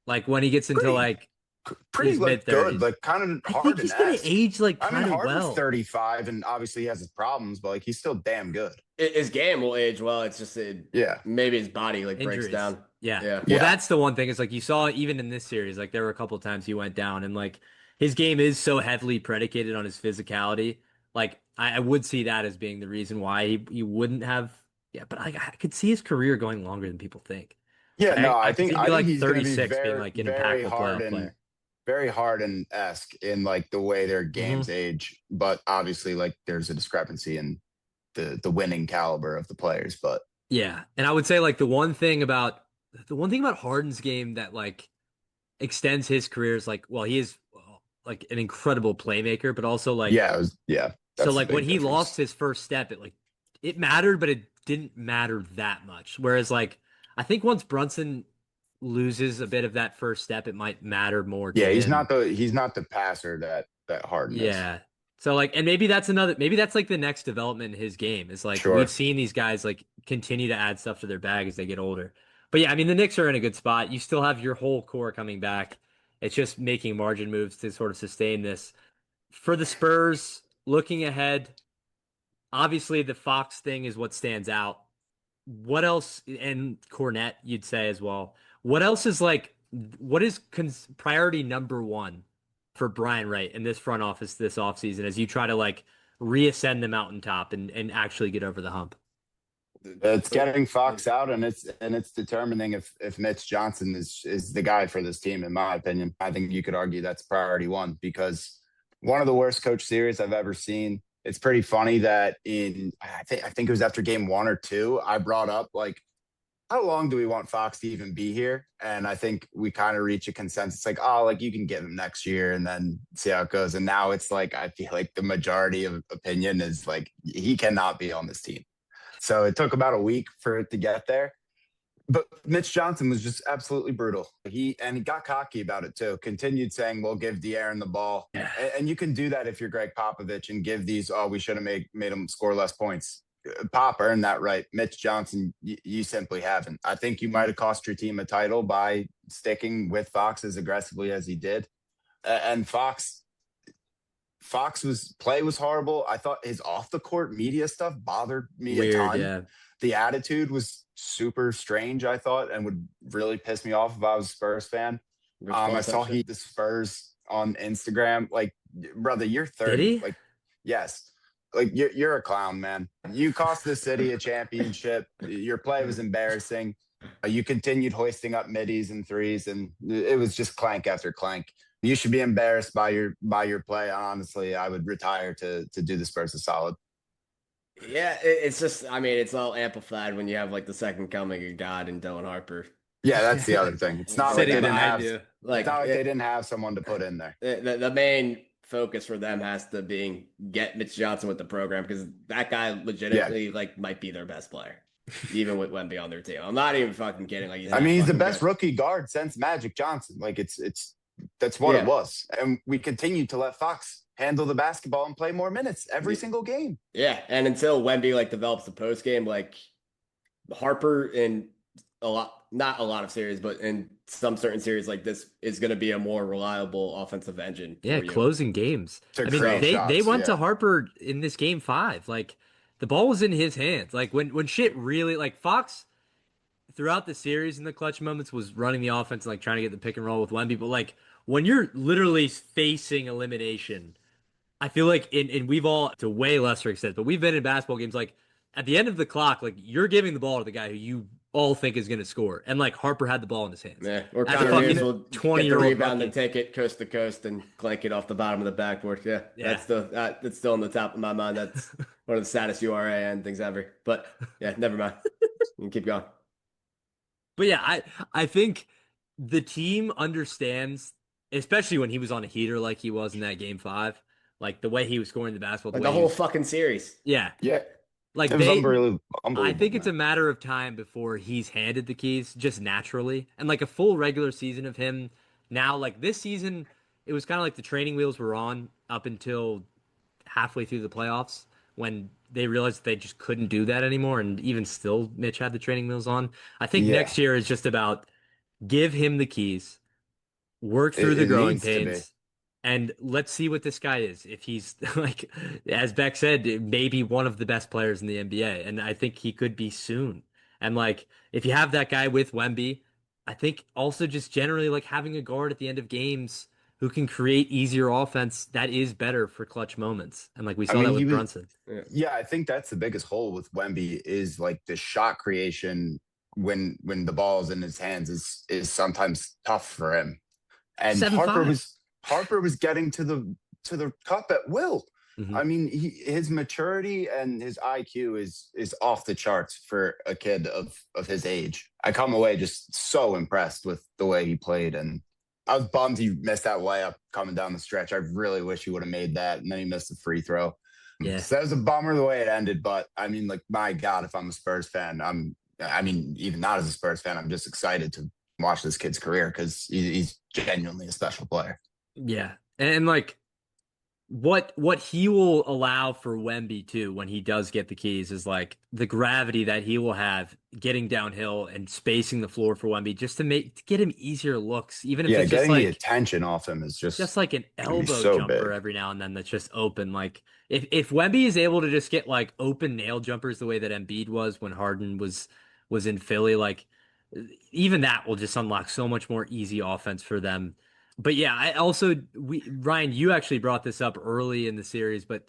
Like when he gets into Pretty, like pretty his like mid good, 30s. like kind of I think he's gonna Harden-esque. age like I mean, kind of Harden's well. 35, and obviously he has his problems, but like he's still damn good. His game will age well. It's just Yeah, maybe his body like breaks Injuries. down. Yeah. Yeah. Well, yeah, that's the one thing is like you saw even in this series, like there were a couple of times he went down and like his game is so heavily predicated on his physicality. Like I would see that as being the reason why he wouldn't have. Yeah, but I could see his career going longer than people think. yeah. No, I could see him be I think like he's going to be 36 being like an very impactful playoff player. very Harden-esque in like the way their Hmm. games age, but obviously like there's a discrepancy in the winning caliber of the players. But Yeah. And I would say like the one thing about the one thing about Harden's game that like extends his career is like, well, he is like an incredible playmaker, but also like, Yeah, so that's the like when big he lost difference. his first step, it mattered, but it didn't matter that much. Whereas like I think once Brunson loses a bit of that first step, it might matter more to Yeah, him. he's not the passer that Harden is. Yeah. So like, and maybe that's like the next development in his game is like we've Sure. seen these guys like continue to add stuff to their bag as they get older. But yeah, I mean the Knicks are in a good spot. You still have your whole core coming back. It's just making margin moves to sort of sustain this. For the Spurs, looking ahead, obviously the Fox thing is what stands out. What else, and Cornette, you'd say as well. What else is like, what is priority number one for Brian Wright in this front office this offseason as you try to like reascend the mountaintop and actually get over the hump? It's getting Fox out, and it's determining if Mitch Johnson is the guy for this team. In my opinion, I think you could argue that's priority one because one of the worst coach series I've ever seen. It's pretty funny that I think it was after game 1 or 2, I brought up like how long do we want Fox to even be here? And I think we kind of reach a consensus like, oh, like you can get him next year and then see how it goes. And now it's like I feel like the majority of opinion is like he cannot be on this team. So it took about a week for it to get there. But Mitch Johnson was just absolutely brutal. He got cocky about it too. Continued saying, "We'll give De'Aaron the ball," and you can do that if you're Greg Popovich and give these. Oh, we should have made him score less points. Pop earned that right. Mitch Johnson, you simply haven't. I think you might have cost your team a title by sticking with Fox as aggressively as he did. And Fox play was horrible. I thought his off the court media stuff bothered me a Weird, ton. yeah. The attitude was super strange, I thought, and would really piss me off if I was a Spurs fan. I saw the Spurs on Instagram. Like, brother, you're Did 30. he? Like, yes. Like you're a clown, man. You cost the city a championship. Your play was embarrassing. You continued hoisting up middies and threes, and it was just clank after clank. You should be embarrassed by your play. Honestly, I would retire to do the Spurs a solid. Yeah, it's just, I mean, it's all amplified when you have like the second coming of God and Dylan Harper. Yeah, that's the other thing. It's not like they Sitting didn't behind have you. it's not like they didn't have someone to put in there. The main focus for them has to be get Mitch Johnson with the program because that guy legitimately like might be their best player, even with Wemby on their team. I'm not even fucking kidding. Like he's the best rookie guard since Magic Johnson. Like it's that's what it was, and we continue to let Fox handle the basketball and play more minutes every single game. Yeah, and until Wemby like develops the post game, like Harper in not a lot of series, but in some certain series like this is going to be a more reliable offensive engine. Yeah, closing games. I mean, they went to Harper in this game 5. Like the ball was in his hands. Like when shit really like Fox throughout the series in the clutch moments was running the offense and like trying to get the pick and roll with Wemby, but like when you're literally facing elimination, I feel like and we've all to way lesser extent, but we've been in basketball games like at the end of the clock, like you're giving the ball to the guy who you all think is going to score, and like Harper had the ball in his hands. Yeah, or Connor Hughes will 20-year-old rebound and take it coast to coast and clank it off the bottom of the backboard. Yeah. That's still on the top of my mind. That's one of the saddest URAN things ever. But yeah, never mind. You can keep going. But yeah, I think the team understands, especially when he was on a heater like he was in that game 5, like the way he was scoring the basketball. Like the whole fucking series. Yeah. Yeah. Like it was unbelievable. I think it's a matter of time before he's handed the keys just naturally. And like a full regular season of him now, like this season, it was kind of like the training wheels were on up until halfway through the playoffs when they realized they just couldn't do that anymore. And even still, Mitch had the training wheels on. I think next year is just about give him the keys, work through the growing pains, and let's see what this guy is. If he's like, as Beck said, maybe one of the best players in the NBA. And I think he could be soon. And like, if you have that guy with Wemby, I think also just generally like having a guard at the end of games who can create easier offense, that is better for clutch moments. And like we saw that with Brunson. Yeah, I think that's the biggest hole with Wemby is like the shot creation when the ball's in his hands is sometimes tough for him. And Harper was getting to the cup at will. Mm-hmm. I mean, his maturity and his IQ is off the charts for a kid of his age. I come away just so impressed with the way he played, and I was bummed he missed that layup coming down the stretch. I really wish he would have made that, and then he missed the free throw. Yeah. So that was a bummer the way it ended, but I mean, like, my God, if I'm a Spurs fan, even not as a Spurs fan, I'm just excited to watch this kid's career because he's genuinely a special player. Yeah. And like what he will allow for Wemby too when he does get the keys is like the gravity that he will have getting downhill and spacing the floor for Wemby just to get him easier looks, even if Yeah, it's just getting the like attention off him is just just like an gonna be elbow so jumper big. every now and then that's just open. Like if Wemby is able to just get like open nail jumpers the way that Embiid was when Harden was in Philly, like even that will just unlock so much more easy offense for them. But yeah, I also we Ryan, you actually brought this up early in the series, but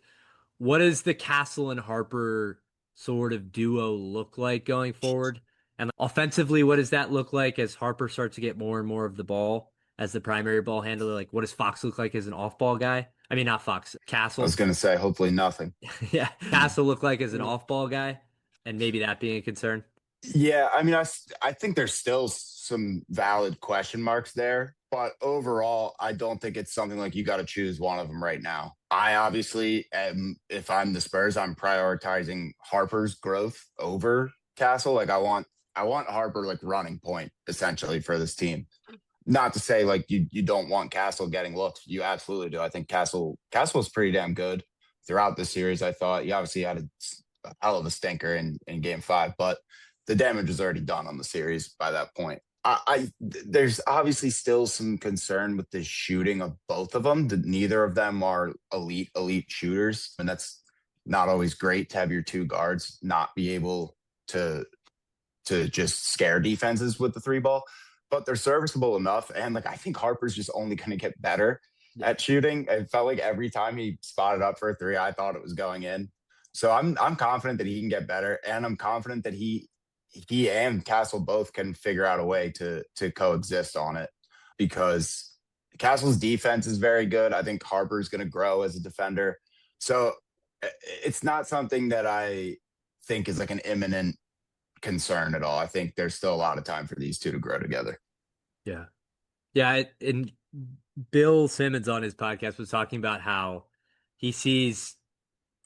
what does the Castle and Harper sort of duo look like going forward? And offensively, what does that look like as Harper starts to get more and more of the ball as the primary ball handler? Like, what does Fox look like as an off-ball guy? I mean, not Fox, I was Castle. gonna say, hopefully nothing. Yeah, Castle look like as an off-ball guy, and maybe that being a concern. Yeah, I mean, I think there's still some valid question marks there, but overall, I don't think it's something like you got to choose one of them right now. I obviously am, if I'm the Spurs, I'm prioritizing Harper's growth over Castle. Like, I want Harper like running point essentially for this team. Not to say like you don't want Castle getting looks. You absolutely do. I think Castle is pretty damn good throughout the series. I thought he obviously had a hell of a stinker in game 5, but the damage was already done on the series by that point. There's obviously still some concern with the shooting of both of them. That neither of them are elite shooters, and that's not always great to have your two guards not be able to just scare defenses with the three ball. But they're serviceable enough, and like I think Harper's just only going to get better at shooting. It felt like every time he spotted up for a three, I thought it was going in. So I'm confident that he can get better, and I'm confident that he and Castle both can figure out a way to coexist on it because Castle's defense is very good. I think Harper's going to grow as a defender. So it's not something that I think is like an imminent concern at all. I think there's still a lot of time for these two to grow together. Yeah. Yeah. And Bill Simmons on his podcast was talking about how he sees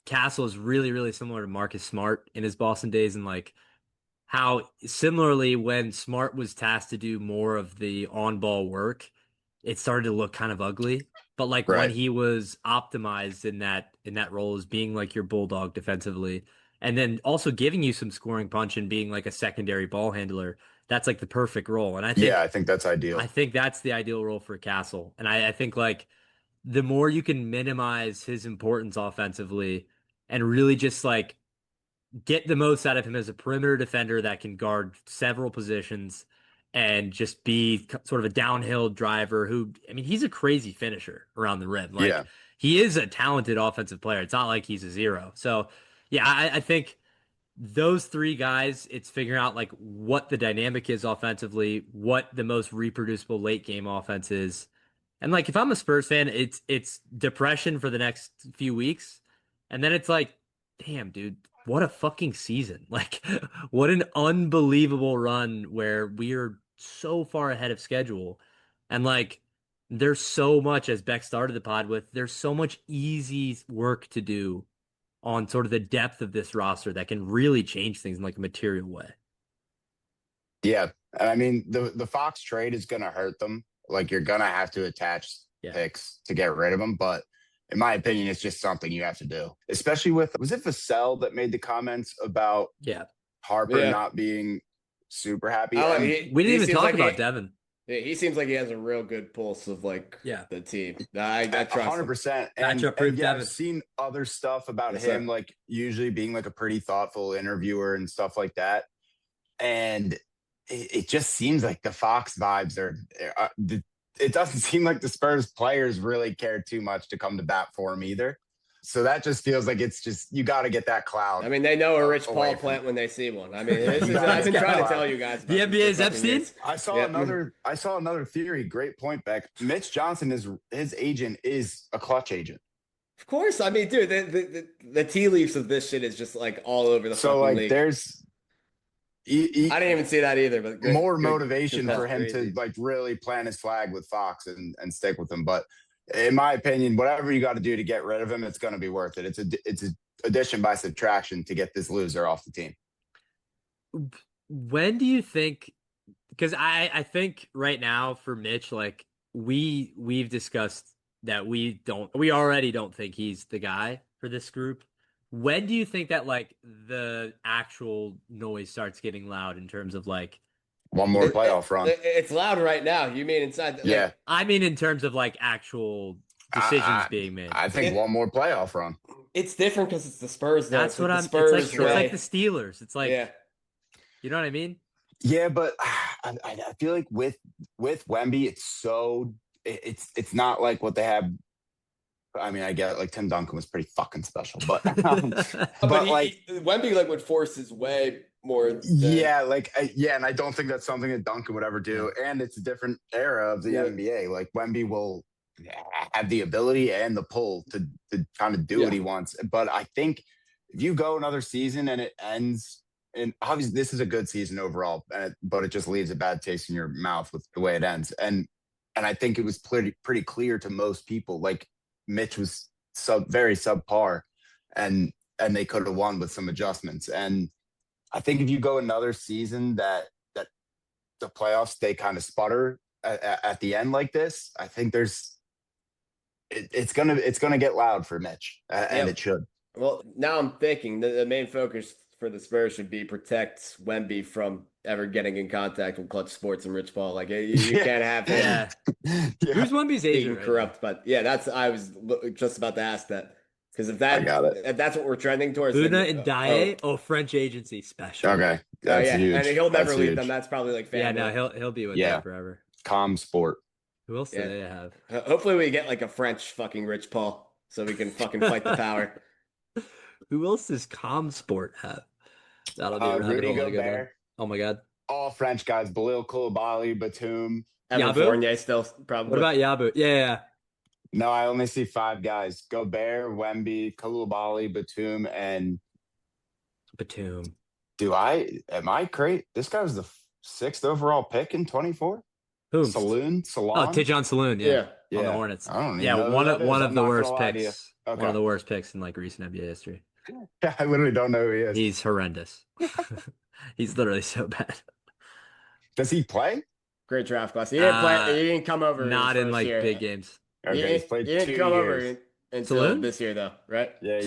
Castle is really, really similar to Marcus Smart in his Boston days and like how similarly when Smart was tasked to do more of the on-ball work, it started to look kind of ugly. But like when Right. he was optimized in that role as being like your bulldog defensively, and then also giving you some scoring punch and being like a secondary ball handler, that's like the perfect role. And Yeah, I think that's I ideal. think that's the ideal role for Castle. And I think like the more you can minimize his importance offensively and really just like get the most out of him as a perimeter defender that can guard several positions and just be sort of a downhill driver who, I mean, he's a crazy finisher around the rim. Like Yeah. he is a talented offensive player. It's not like he's a zero. So yeah, I think those three guys, it's figuring out like what the dynamic is offensively, what the most reproducible late game offense is. And like if I'm a Spurs fan, it's depression for the next few weeks. And then it's like, damn, dude, what a fucking season. Like what an unbelievable run where we're so far ahead of schedule. And like there's so much, as Beck started the pod with, there's so much easy work to do on sort of the depth of this roster that can really change things in like a material way. Yeah. And I mean, the Fox trade is going to hurt them. Like you're going to have to attach Yeah. picks to get rid of them. But in my opinion, it's just something you have to do, especially with, was it Vassell that made the comments about Harper not being super happy? We didn't even talk about Devin. Yeah, he seems like he has a real good pulse of like the team. I trust 100%. And yeah, I've seen other stuff about him, like usually being like a pretty thoughtful interviewer and stuff like that. And it just seems like the Fox vibes are. It doesn't seem like the Spurs players really care too much to come to bat for him either. So that just feels like it's just you got to get that cloud. I mean, they know a Rich Paul plant when they see one. I mean, I've been trying to tell you guys. The NBA's Epstein. I saw another theory. Great point, Beck. Mitch Johnson his agent is a clutch agent. Of course. I mean, dude, the tea leaves of this shit is just like all over the So fucking like league. there's I didn't even see that either, but more good motivation call. for him to Crazy. like really plant his flag with Fox and stick with him. But in my opinion, whatever you got to do to get rid of him, it's going to be worth it. It's a addition by subtraction to get this loser off the team. When do you think? Because I think right now for Mitch, like we've discussed that we already don't think he's the guy for this group. When do you think that like the actual noise starts getting loud in terms of like One more playoff run. It's loud right now. You mean inside? Yeah. I mean in terms of like actual decisions being made. I think one more playoff run. It's different because it's the Spurs, though. That's what the I'm. Spurs It's like the Steelers. It's like yeah. you know what I mean? Yeah, but I feel like with Wemby, it's not like what they have. I mean, I get like Tim Duncan was pretty fucking special, but Wemby like would force his way more. And I don't think that's something that Duncan would ever do. Yeah. And it's a different era of the NBA. Like Wemby will have the ability and the pull to kind of do what he wants. But I think if you go another season and it ends. And obviously, this is a good season overall, but it just leaves a bad taste in your mouth with the way it ends. And I think it was pretty clear to most people, like Mitch was very subpar, and they could have won with some adjustments. And I think if you go another season that the playoffs they kind of sputter at the end like this, I think it's gonna get loud for Mitch, and it should. Well, now I'm thinking the main focus for the Spurs should be protect Wemby from ever getting in contact with Clutch Sports and Rich Paul. Like you can't have him. Who's Wemby's agent? Corrupt, but I was just about to ask that because if that's what we're trending towards. Una and Daye, French agency special. Okay, that's huge. And he'll never leave them. That's probably like family. Yeah, no, he'll be with them forever. Calm sport. Who else do they have? Hopefully we get like a French fucking Rich Paul so we can fucking fight the power. Who else does ComSport have? That'll be Rudy Gobert. Oh my god. All French guys. Belil Koulibaly, Batum. Evan Fournier still probably. What about Yabu? Yeah. No, I only see 5 guys. Gobert, Wemby, Koulibaly, Batum, and Batum. Am I great? This guy was the 6th overall pick in 24? Who? Salon? Oh, Tidjane Salon, yeah. On the Hornets. I don't know one of the worst picks. Okay. One of the worst picks in like recent NBA history. I literally don't know who he is. He's horrendous. He's literally so bad. Does he play? Great draft class. He didn't play. He didn't come over. Not in like big games. Okay, he's played 2 years. He didn't come over until this year, though, right? Yeah,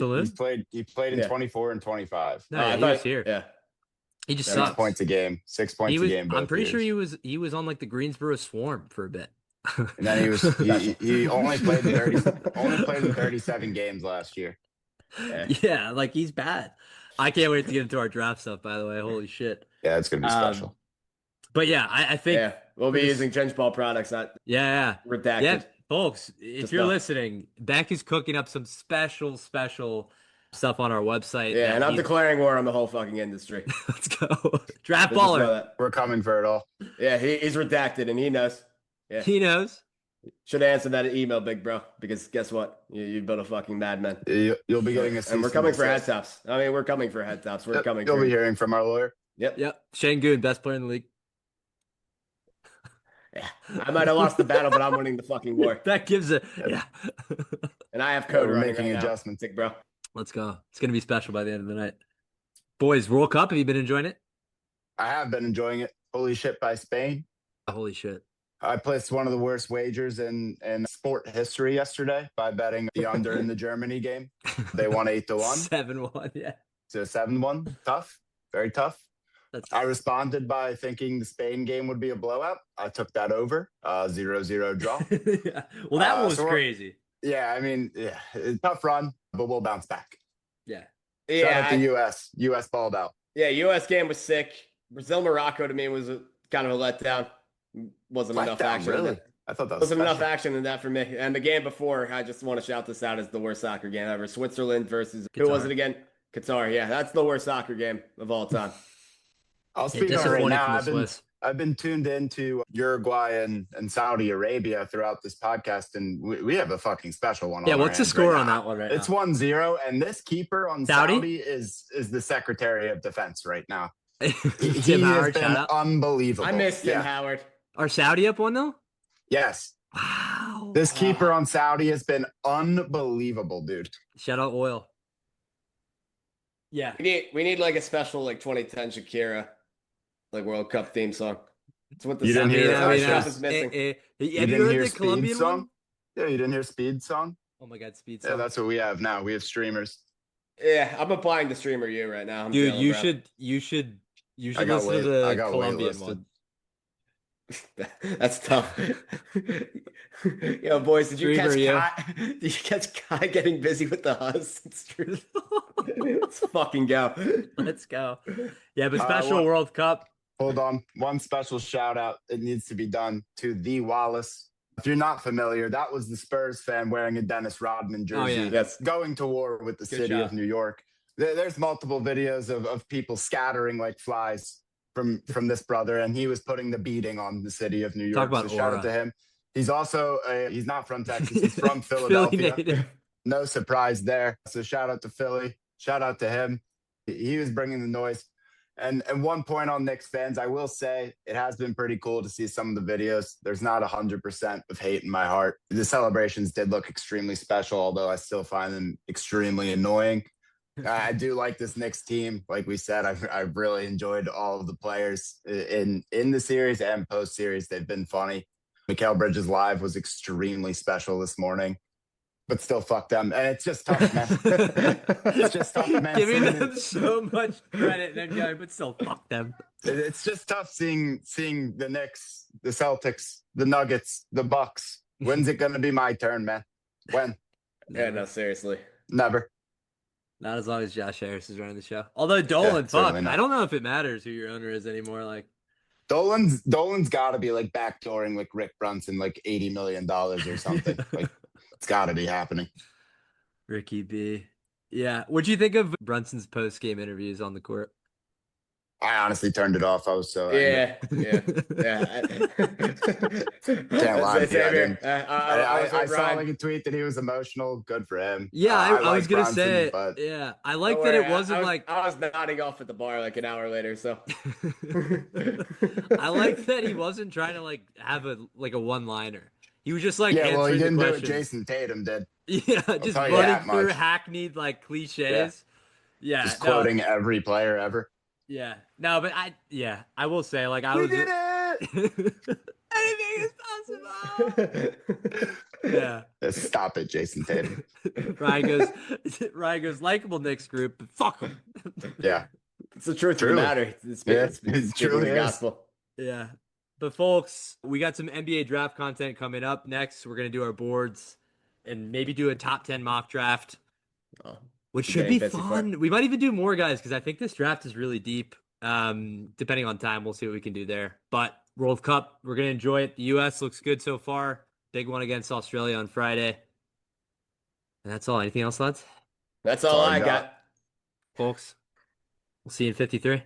he played in 24 and 25. No, he was here. Yeah. He just 6 points a game. 6 points a game. I'm pretty sure he was on like the Greensboro Swarm for a bit. And then he only played in 37 games last year. Yeah, like he's bad. I can't wait to get into our draft stuff, by the way. Holy shit. Yeah, it's gonna be special. But yeah, I think we'll be using Change Ball products, not redacted. Yeah, folks, if you're listening, Beck is cooking up some special stuff on our website. Yeah, and I'm declaring war on the whole fucking industry. Let's go. Draft baller. We're coming for it all. Yeah, he's redacted and he knows. Yeah. He knows. Should answer that email, big bro, because guess what? You built a fucking madman. You'll be getting and we're coming for head tops. I mean, we're coming for head tops. We're coming. You'll be hearing from our lawyer. Yep. Shane Goon, best player in the league. Yeah, I might have lost the battle, but I'm winning the fucking war. That gives it. Yeah. And I have code. We're making adjustments, big bro. Let's go. It's gonna be special by the end of the night. Boys, World Cup. Have you been enjoying it? I have been enjoying it. Holy shit by Spain. Holy shit. I placed one of the worst wagers in sport history yesterday by betting the under in the Germany game. They won 8-1. 7-1, yeah. So 7-1. Tough. Very tough. I responded by thinking the Spain game would be a blowout. I took that over. 0-0 draw. Yeah. Well, that one was crazy. Yeah, I mean, tough run, but we'll bounce back. Yeah. Shout out the U.S. U.S. balled out. Yeah, U.S. game was sick. Brazil-Morocco to me was kind of a letdown. Wasn't enough action. Really? I thought that wasn't enough action in that for me. And the game before, I just want to shout this out as the worst soccer game ever. Switzerland versus Qatar. Who was it again? Qatar. Yeah, that's the worst soccer game of all time. I'll speak on it right now. I've been tuned into Uruguay and Saudi Arabia throughout this podcast, and we have a fucking special one Yeah, on our what's the hands score right on now. that one right It's now? 1-0, and this keeper on Saudi is the Secretary of Defense right now. Tim He has Howard, been shout out. unbelievable. I missed Tim Howard. Are Saudi up 1-0? Yes. Wow. This keeper on Saudi has been unbelievable, dude. Shout out Oil. Yeah. We need like a special like 2010 Shakira like World Cup theme song. That's what the You didn't hear stuff is missing. Have you didn't heard hear the Speed Colombian song? one? Yeah, you didn't hear Speed song? Oh my God, Speed Yeah, song. that's what we have now. We have streamers. Yeah, I'm applying to streamer you right now. Dude, you should listen to the Colombian one. That's tough. Yo, boys, did you catch Kai? Did you catch Kai getting busy with the Huzz? It's true. Let's fucking go. Let's go. Yeah, but special World Cup. Hold on. One special shout out. It needs to be done to the Wallace. If you're not familiar, that was the Spurs fan wearing a Dennis Rodman jersey. Oh, yeah. Yes. Going to war with the city of New York. There's multiple videos of people scattering like flies from this brother, and he was putting the beating on the city of New York. Talk about so shout out to him. He's also he's not from Texas. He's from Philadelphia. Philly No surprise there. So shout out to Philly. Shout out to him. He was bringing the noise. And one point on Knicks fans, I will say it has been pretty cool to see some of the videos. There's not 100% of hate in my heart. The celebrations did look extremely special, although I still find them extremely annoying. I do like this Knicks team. Like we said, I've really enjoyed all of the players in the series and post series. They've been funny. Mikal Bridges live was extremely special this morning, but still fuck them. And it's just tough, man. It's just tough, man. Giving them so much credit and then going, but still fuck them. It's just tough seeing the Knicks, the Celtics, the Nuggets, the Bucks. When's it going to be my turn, man? When? Yeah, no, seriously. Never. Not as long as Josh Harris is running the show. Although Dolan, fuck, I don't know if it matters who your owner is anymore. Like Dolan's got to be like backdooring like Rick Brunson, like $80 million or something. Like it's got to be happening. Ricky B. Yeah. What'd you think of Brunson's post game interviews on the court? I honestly turned it off. I was so yeah. Can't lie to you. I saw like a tweet that he was emotional. Good for him. Yeah, I was gonna say, but yeah, I like that it wasn't like I was nodding off at the bar like an hour later. So I like that he wasn't trying to like have a one-liner. He was just like he didn't do what Jason Tatum did. Yeah, just running through hackneyed like cliches. Yeah, just quoting every player ever. Yeah. No, but I will say, like, I was did it. Anything is possible. Yeah. Stop it, Jason Tatum. Ryan goes, likable Knicks group, but fuck them. Yeah. It's the truth of the matter. It's truly the gospel. Yeah. But folks, we got some NBA draft content coming up next. We're going to do our boards and maybe do a top 10 mock draft. Which should be fun. We might even do more, guys, because I think this draft is really deep. Depending on time, we'll see what we can do there. But World Cup, we're going to enjoy it. The U.S. looks good so far. Big one against Australia on Friday. And that's all. Anything else, lads? That's all I got. Folks, we'll see you in 53.